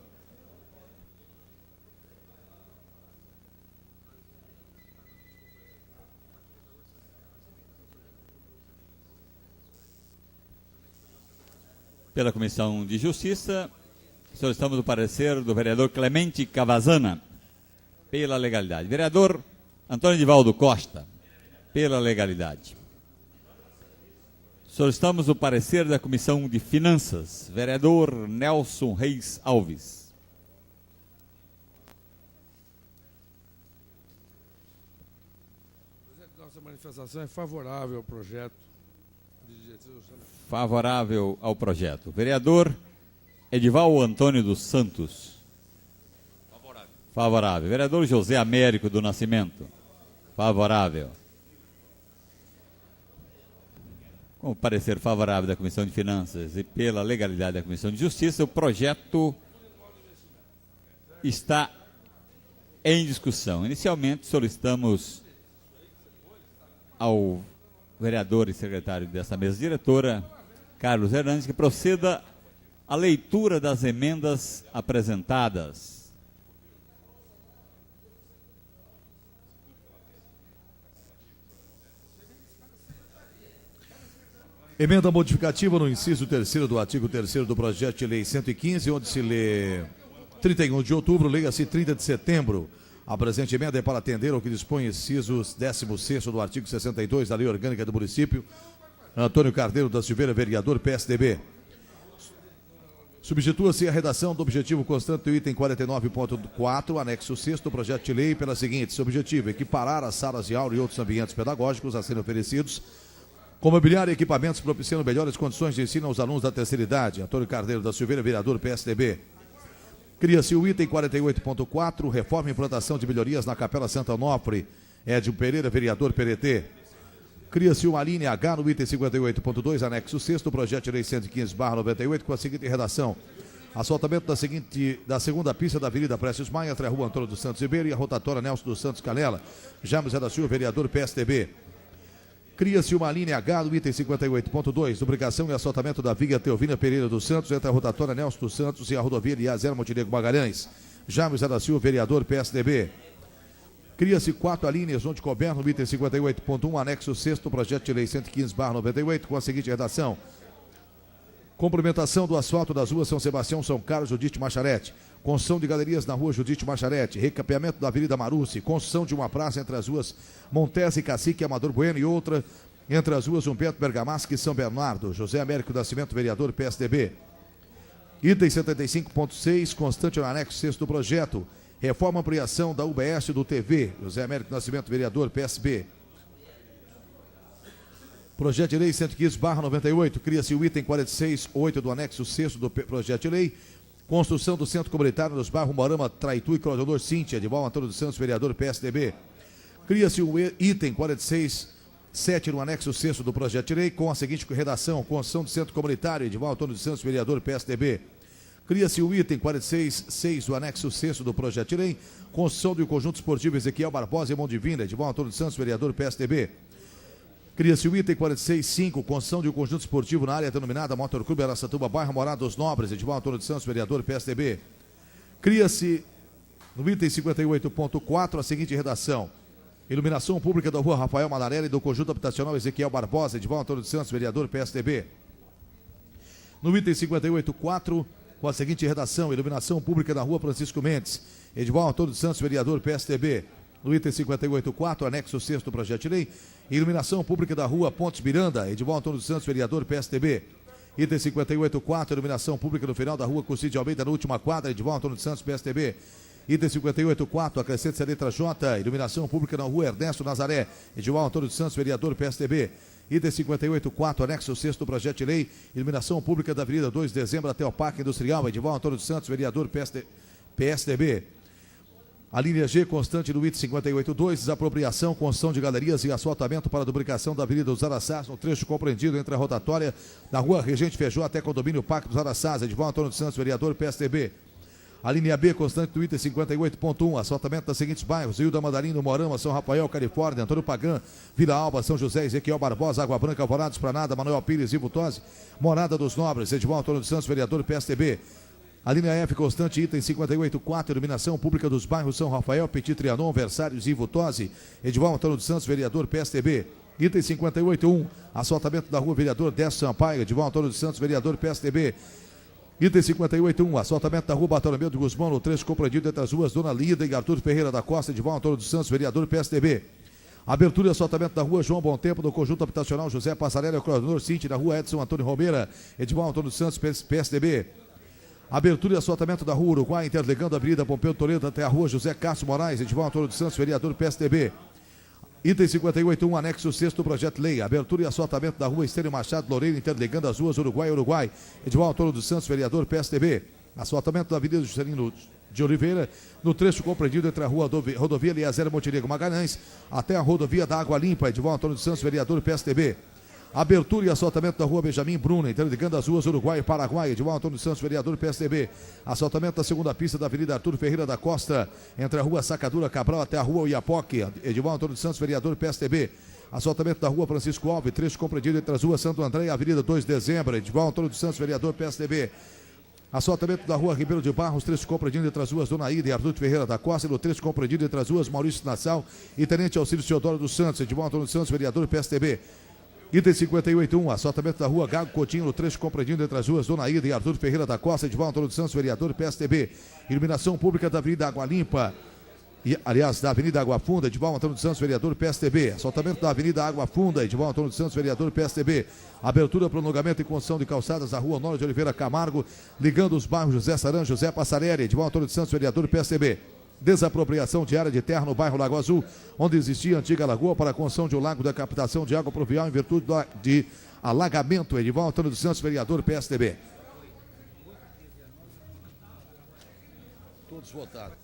Pela Comissão de Justiça, solicitamos o parecer do vereador Clemente Cavazana, pela legalidade. Vereador Antônio Edivaldo Costa, pela legalidade. Solicitamos o parecer da Comissão de Finanças, vereador Nelson Reis Alves. Nossa manifestação é favorável ao projeto. Favorável ao projeto. Vereador Edival Antônio dos Santos. Favorável. Favorável. Vereador José Américo do Nascimento. Favorável. Com o parecer favorável da Comissão de Finanças e pela legalidade da Comissão de Justiça, o projeto está em discussão. Inicialmente, solicitamos ao vereador e secretário dessa mesa diretora, Carlos Hernandes, que proceda à leitura das emendas apresentadas. Emenda modificativa no inciso 3º do artigo 3º do projeto de lei 115, onde se lê 31 de outubro, leia-se 30 de setembro. A presente emenda é para atender ao que dispõe incisos 16º do artigo 62 da Lei Orgânica do Município. Antônio Carneiro da Silveira, vereador, PSDB. Substitua-se a redação do objetivo constante do item 49.4, anexo 6 do projeto de lei, pela seguinte: objetivo, equiparar as salas de aula e outros ambientes pedagógicos a serem oferecidos com mobiliário e equipamentos propiciando melhores condições de ensino aos alunos da terceira idade. Antônio Carneiro da Silveira, vereador, PSDB. Cria-se o item 48.4, reforma e implantação de melhorias na Capela Santa Onofre. Edson Pereira, vereador, PDT. Cria-se uma linha H no item 58.2, anexo 6 do projeto de lei 115/98, com a seguinte redação: asfaltamento da segunda pista da Avenida Prestes Maia, entre a Rua Antônio dos Santos Ribeiro e a rotatória Nelson dos Santos Canela. Jaime José da Silva, vereador, PSDB. Cria-se uma linha H no item 58.2, duplicação e asfaltamento da via Teovina Pereira dos Santos, entre a rotatória Nelson dos Santos e a rodovia Eliezer Montenegro Magalhães. Jaime José da Silva, vereador, PSDB. Cria-se 4 alíneas onde couber no item 58.1, anexo 6 do projeto de lei 115/98, com a seguinte redação: complementação do asfalto das ruas São Sebastião, São Carlos, Judite Macharete. Construção de galerias na rua Judite Macharete. Recapeamento da Avenida Marucci. Construção de uma praça entre as ruas Montes e Cacique Amador Bueno e outra entre as ruas Humberto Bergamaschi e São Bernardo. José Américo do Nascimento, vereador, PSDB. Item 75.6, constante no anexo 6 do projeto. Reforma e ampliação da UBS do TV. José Américo do Nascimento, vereador, PSB. Projeto de lei 115/98. Cria-se o item 46.8 do anexo 6 do projeto de lei. Construção do centro comunitário nos bairros Morama, Traitu e Crodonor Cíntia, de Val Antônio dos Santos, vereador, PSDB. Cria-se o item 46.7 no anexo 6º do projeto de lei com a seguinte redação: construção do centro comunitário Edivaldo Antônio dos Santos, vereador PSDB. Cria-se o item 46.6 do anexo 6º do projeto de lei, construção do conjunto esportivo Ezequiel Barbosa e Mão Divina, Edivaldo Antônio dos Santos, vereador PSDB. Cria-se o item 46.5, construção de um conjunto esportivo na área denominada Motor Clube Araçatuba, bairro Morada dos Nobres, Edivaldo Antônio dos Santos, vereador PSDB. Cria-se no item 58.4 a seguinte redação: iluminação pública da rua Rafael Malarelli e do conjunto habitacional Ezequiel Barbosa, Edivaldo Antônio dos Santos, vereador PSDB. No item 58.4, com a seguinte redação: iluminação pública da rua Francisco Mendes, Edivaldo Antônio dos Santos, vereador PSDB. No item 58.4, anexo 6º do projeto de lei, iluminação pública da rua Pontes Miranda, Edivaldo Antônio dos Santos, vereador PSDB. Item 58.4, iluminação pública no final da rua Custódio de Almeida, na última quadra, Edivaldo Antônio dos Santos, PSDB. Item 58.4, acrescente-se a letra J, iluminação pública na rua Ernesto Nazaré, Edivaldo Antônio dos Santos, vereador PSDB. Item 58.4, anexo 6º do projeto de lei, iluminação pública da Avenida 2 de Dezembro até o Parque Industrial, Edivaldo Antônio dos Santos, vereador PSDB. A linha G, constante no item 58.2, desapropriação, construção de galerias e asfaltamento para a duplicação da Avenida dos Araçás, no trecho compreendido entre a rotatória da rua Regente Feijó até condomínio Parque dos Araçás, Edivaldo Antônio dos Santos, vereador PSDB. A linha B, constante do item 58.1, asfaltamento das seguintes bairros: Rio da Mandarina, Morama, São Rafael, Califórnia, Antônio Pagã, Vila Alba, São José, Ezequiel Barbosa, Água Branca, Alvorada, Esplanada, Manuel Pires, Ivo Tosi, Morada dos Nobres, Edivaldo Antônio dos Santos, vereador PSDB. A linha F, constante, item 58.4, iluminação pública dos bairros São Rafael, Petit Trianon, Versários e Ivo Tosi, Edivaldo Antônio dos Santos, vereador PSDB. Item 58.1, asfaltamento da rua Vereador Décio Sampaio, Edivaldo Antônio dos Santos, vereador PSDB. Item 58.1, asfaltamento da rua Bartolomeu de Guzmão, no trecho compreendido entre as ruas Dona Lida e Arthur Ferreira da Costa, Edivaldo Antônio dos Santos, vereador PSDB. Abertura e asfaltamento da rua João Bom Tempo, do conjunto habitacional José Passarela, coordenador Cinti, na rua Edson Antônio Romeira, Edivaldo Antônio dos Santos, PSDB. Abertura e asfaltamento da rua Uruguai, interligando a Avenida Pompeu Toledo até a rua José Castro Moraes, Edivaldo Antônio dos Santos, vereador PSDB. Item 58.1, anexo 6º do projeto de lei, abertura e asfaltamento da rua Estênio Machado Loureiro, interligando as ruas Uruguai e Uruguai, Edivaldo Antônio dos Santos, vereador PSDB. Asfaltamento da Avenida Juscelino de Oliveira, no trecho compreendido entre a rua Rodovia Eliezer Montenegro Magalhães até a rodovia da Água Limpa, Edivaldo Antônio dos Santos, vereador PSDB. Abertura e asfaltamento da rua Benjamin Bruna, interligando as ruas Uruguai e Paraguai, Edivaldo Antônio dos Santos, vereador PSDB. Asfaltamento da segunda pista da Avenida Arthur Ferreira da Costa, entre a rua Sacadura Cabral até a rua Oiapoque, Edivaldo Antônio dos Santos, vereador PSDB. Asfaltamento da rua Francisco Alves, trecho compreendido entre as ruas Santo André e Avenida 2 de Dezembro, Edivaldo Antônio dos Santos, vereador PSDB. Asfaltamento da rua Ribeiro de Barros, trecho compreendido entre as ruas Dona Ida e Arthur Ferreira da Costa, e no trecho compreendido entre as ruas Maurício Nassau e Tenente Auxílio Teodoro dos Santos, Edivaldo Antônio dos Santos, vereador PSDB. Item 58.1, asfaltamento da rua Gago Coutinho, no trecho compreendido entre as ruas Dona Ida e Arthur Ferreira da Costa, Edivaldo Antônio dos Santos, vereador PSDB. Iluminação pública da Avenida Água Limpa, da Avenida Água Funda, Edivaldo Antônio dos Santos, vereador PSDB. Asfaltamento da Avenida Água Funda, Edivaldo Antônio dos Santos, vereador PSDB. Abertura, prolongamento e construção de calçadas da rua Honório de Oliveira Camargo, ligando os bairros José Saran, José Passarelli, Edivaldo Antônio dos Santos, vereador PSDB. Desapropriação de área de terra no bairro Lago Azul, onde existia a antiga lagoa para a construção de um lago da captação de água pluvial em virtude de alagamento, Edivaldo Antônio dos Santos, vereador PSDB. Todos votaram.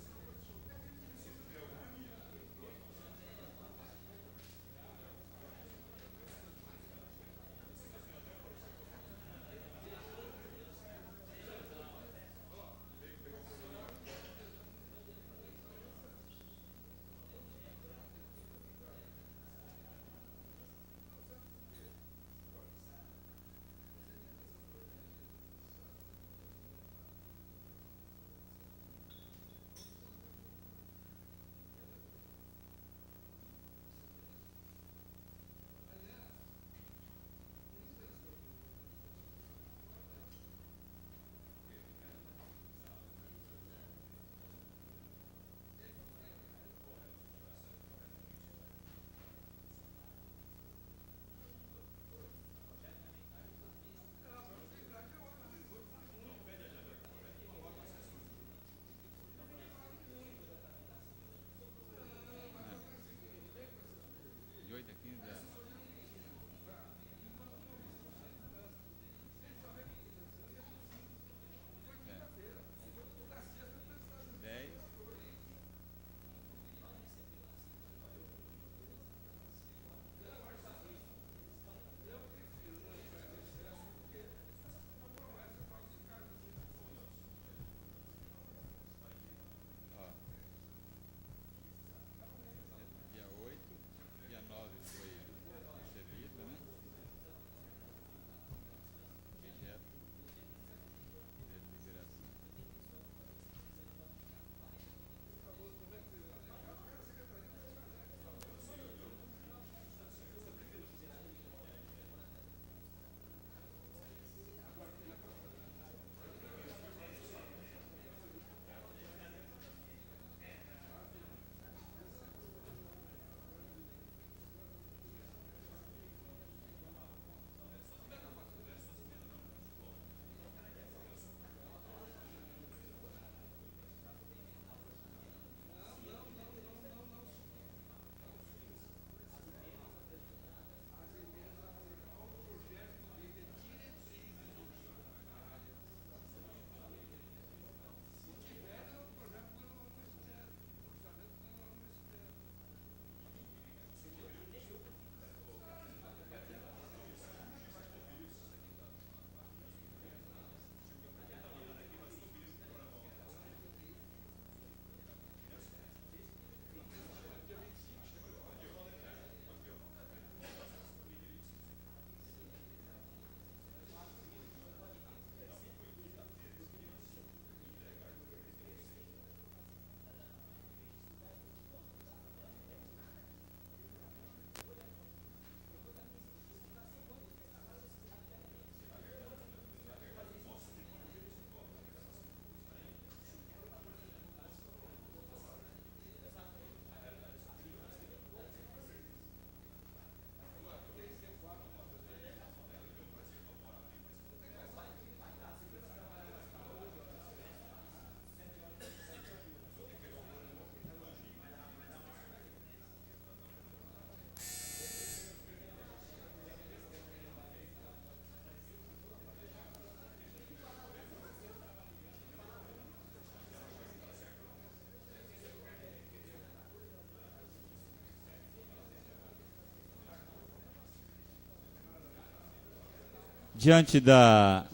Diante da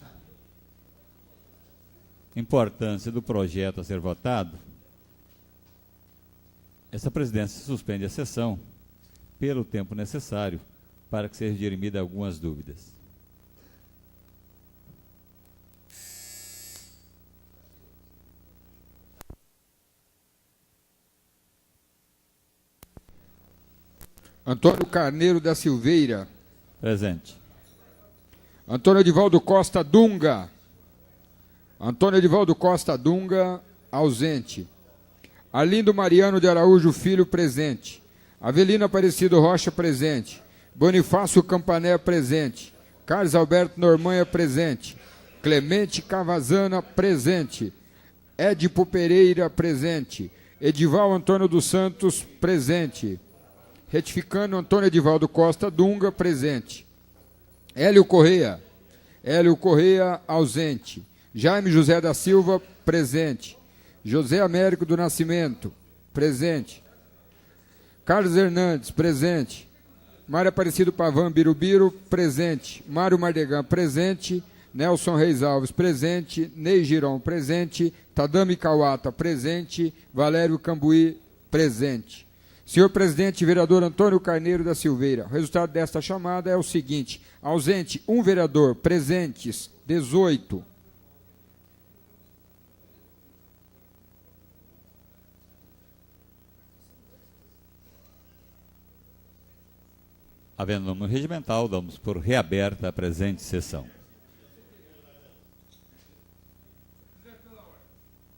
importância do projeto a ser votado, essa presidência suspende a sessão pelo tempo necessário para que seja dirimida algumas dúvidas. Antônio Carneiro da Silveira. Presente. Antônio Edivaldo Costa Dunga. Antônio Edivaldo Costa Dunga, ausente. Arlindo Mariano de Araújo Filho, presente. Avelino Aparecido Rocha, presente. Bonifácio Campané, presente. Carlos Alberto Normanha, presente. Clemente Cavazana, presente. Edipo Pereira, presente. Edival Antônio dos Santos, presente. Retificando, Antônio Edivaldo Costa Dunga, presente. Hélio Correia. Hélio Correia, ausente. Jaime José da Silva, presente. José Américo do Nascimento, presente. Carlos Hernandes, presente. Mário Aparecido Pavan Birubiru, presente. Mário Mardegan, presente. Nelson Reis Alves, presente. Ney Giron, presente. Tadami Kawata, presente. Valério Cambuí, presente. Senhor presidente, vereador Antônio Carneiro da Silveira, o resultado desta chamada é o seguinte: ausente, 1 vereador, presentes, 18. Havendo número regimental, damos por reaberta a presente sessão.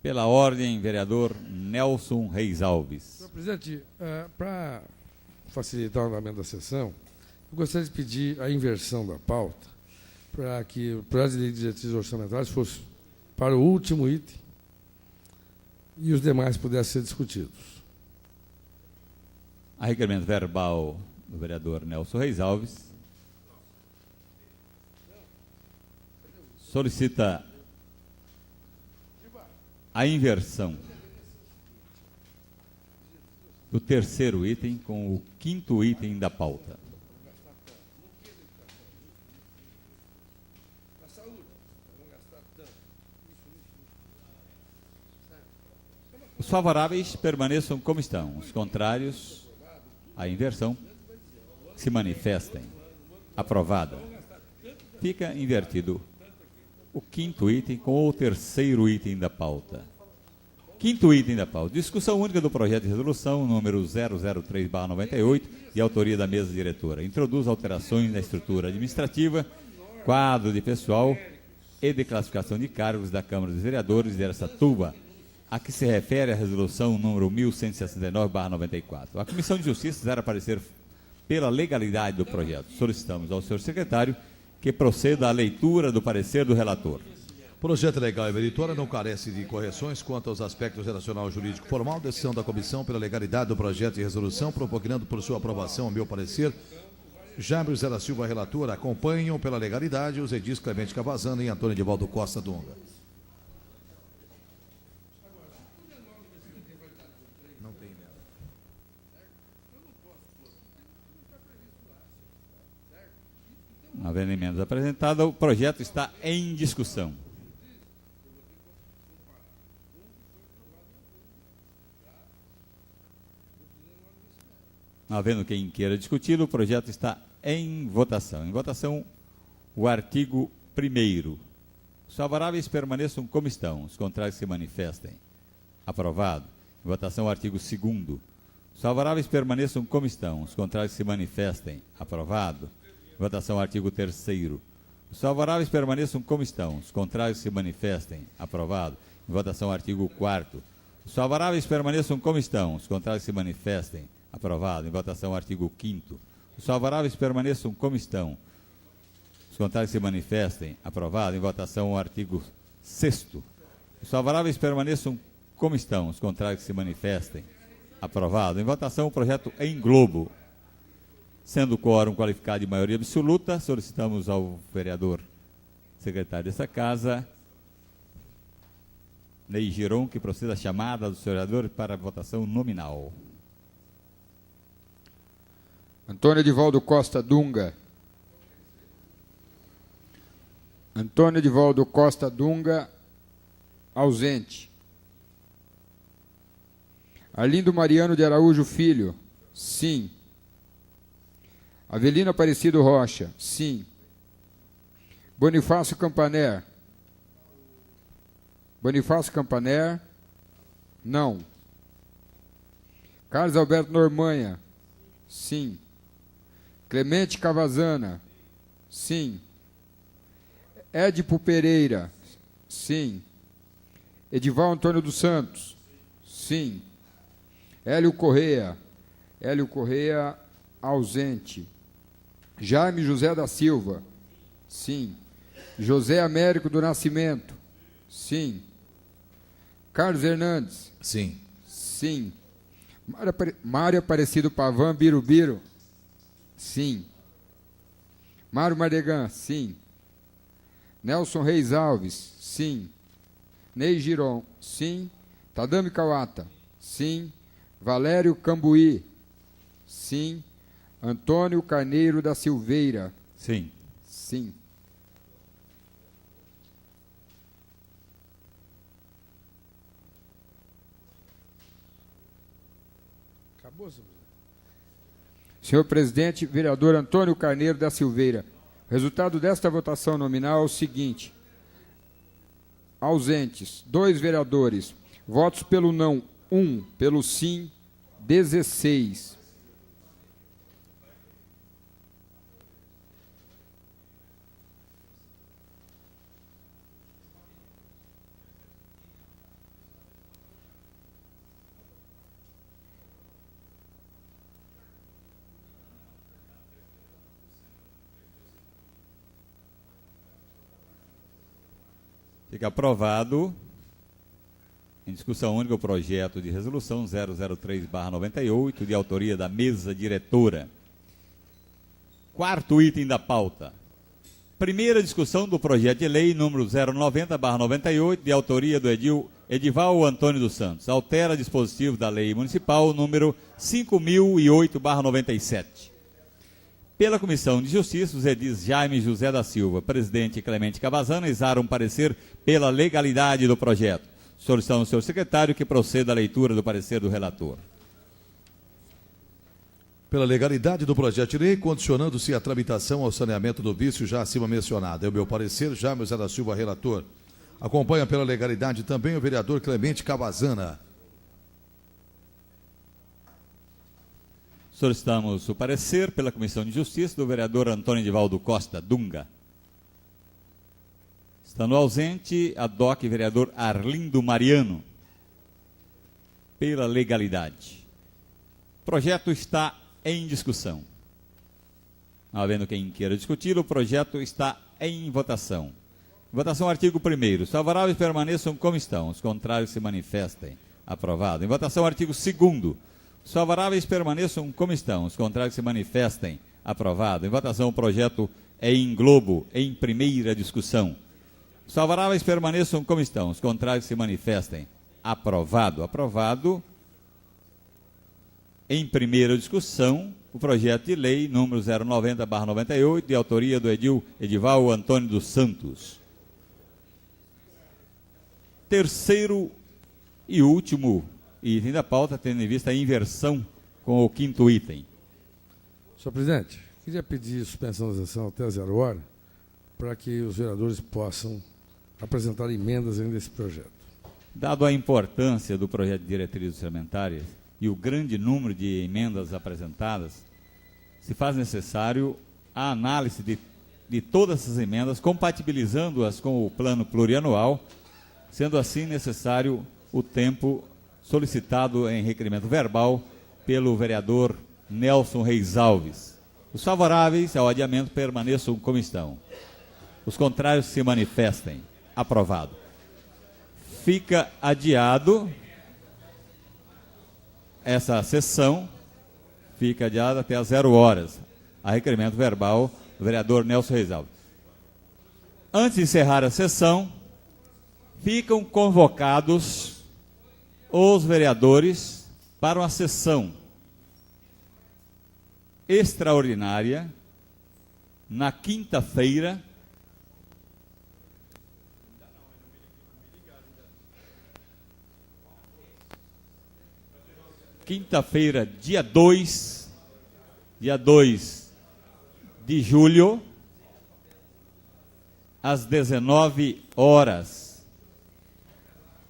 Pela ordem, vereador Nelson Reis Alves. Senhor presidente, para facilitar o andamento da sessão, eu gostaria de pedir a inversão da pauta para que o projeto de lei de diretrizes orçamentárias fosse para o último item e os demais pudessem ser discutidos. A requerimento verbal do vereador Nelson Reis Alves solicita a inversão do terceiro item com o quinto item da pauta. Os favoráveis permaneçam como estão, os contrários à inversão se manifestem. Aprovada. Fica invertido o quinto item com o terceiro item da pauta. Quinto item da pauta. Discussão única do projeto de resolução número 003/98 de autoria da mesa diretora. Introduz alterações na estrutura administrativa, quadro de pessoal e de classificação de cargos da Câmara dos Vereadores de Araçatuba, a que se refere a resolução número 1169/94. A Comissão de Justiça dará parecer pela legalidade do projeto. Solicitamos ao senhor secretário que proceda à leitura do parecer do relator. Projeto legal e meritório não carece de correções quanto aos aspectos relacional jurídico formal. Decisão da comissão pela legalidade do projeto de resolução, propugnando por sua aprovação, a meu parecer, Jaime José da Silva, relator. Acompanham pela legalidade os edis Clemente Cavazana e Antônio Edivaldo Costa Dunga. Havendo emendas apresentadas, o projeto está em discussão. Havendo quem queira discutir, o projeto está em votação. Em votação, o artigo 1º. Os favoráveis permaneçam como estão, os contrários se manifestem. Aprovado. Em votação, o artigo 2º. Os favoráveis permaneçam como estão, os contrários se manifestem. Aprovado. Em votação, artigo 3º. Os favoráveis permaneçam como estão, os contrários se manifestem. Aprovado. Em votação, artigo 4º. Os favoráveis permaneçam como estão, os contrários se manifestem. Aprovado. Em votação, artigo 5º. Os favoráveis permaneçam como estão, os contrários se manifestem. Aprovado. Em votação, artigo 6º. Os favoráveis permaneçam como estão, os contrários se manifestem. Aprovado. Em votação, o projeto em globo. Sendo o quórum qualificado de maioria absoluta, solicitamos ao vereador secretário dessa casa, Ney Giron, que proceda a chamada do vereador para a votação nominal. Antônio Edivaldo Costa Dunga. Antônio Edivaldo Costa Dunga, ausente. Arlindo Mariano de Araújo Filho, sim. Avelino Aparecido Rocha, sim. Bonifácio Campaner. Bonifácio Campaner, não. Carlos Alberto Normanha, sim. Clemente Cavazana, sim. Édipo Pereira, sim. Edival Antônio dos Santos, sim. Hélio Correia, ausente. Jaime José da Silva, sim. José Américo do Nascimento, sim. Carlos Hernandes, Sim. sim. Mário Aparecido Pavan Birubiru, sim. Mário Mardegan, sim. Nelson Reis Alves, sim. Ney Giron, sim. Tadami Kawata, sim. Valério Cambuí, sim. Antônio Carneiro da Silveira, Sim. sim. Acabou, senhor presidente. Senhor presidente, vereador Antônio Carneiro da Silveira. O resultado desta votação nominal é o seguinte: ausentes, 2 vereadores. Votos pelo não, 1. Pelo sim, 16. Fica aprovado, em discussão única, o projeto de resolução 003/98, de autoria da mesa diretora. Quarto item da pauta. Primeira discussão do projeto de lei número 090/98, de autoria do Edival Antônio dos Santos. Altera dispositivo da lei municipal número 5008/97. Pela Comissão de Justiça, os edis Jaime José da Silva, presidente, e Clemente Cavazana exaram parecer pela legalidade do projeto. Solicitamos ao senhor secretário que proceda à leitura do parecer do relator. Pela legalidade do projeto de lei, condicionando-se a tramitação ao saneamento do vício já acima mencionado. É o meu parecer, Jaime José da Silva, relator. Acompanha pela legalidade também o vereador Clemente Cavazana. Solicitamos o parecer pela Comissão de Justiça do vereador Antônio Edivaldo Costa Dunga. Estando ausente, a DOC vereador Arlindo Mariano. Pela legalidade. O projeto está em discussão. Não havendo quem queira discutir, o projeto está em votação. Votação, artigo 1º. Os favoráveis permaneçam como estão, os contrários se manifestem. Aprovado. Em votação, artigo 2º. Os favoráveis permaneçam como estão, os contrários se manifestem. Aprovado. Em votação, o projeto é em globo, em primeira discussão. Os favoráveis permaneçam como estão, os contrários se manifestem. Aprovado. Aprovado. Em primeira discussão, o projeto de lei número 090/98, de autoria do Edival Antônio dos Santos. Terceiro e último item da pauta, tendo em vista a inversão com o 5º item. Senhor presidente, queria pedir suspensão da sessão até 0 hora, para que os vereadores possam apresentar emendas ainda a esse projeto. Dado a importância do projeto de diretrizes orçamentárias e o grande número de emendas apresentadas, se faz necessário a análise de todas essas emendas, compatibilizando-as com o plano plurianual, sendo assim necessário o tempo solicitado em requerimento verbal pelo vereador Nelson Reis Alves. Os favoráveis ao adiamento permaneçam como estão. Os contrários se manifestem. Aprovado. Fica adiado essa sessão, fica adiada até às 0 horas. A requerimento verbal do vereador Nelson Reis Alves. Antes de encerrar a sessão, ficam convocados os vereadores para uma sessão extraordinária na quinta-feira, quinta-feira, dia 2 de julho, às 19 horas.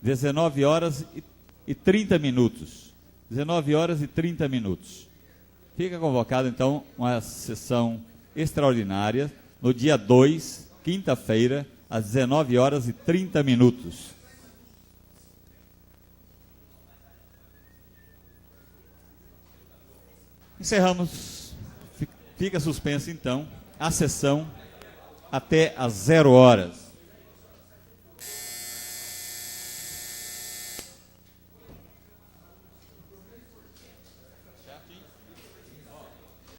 19 horas e 30 minutos. 19 horas e 30 minutos. Fica convocada, então, uma sessão extraordinária no dia 2, quinta-feira, às 19 horas e 30 minutos. Encerramos, fica suspensa então a sessão até às 0 horas.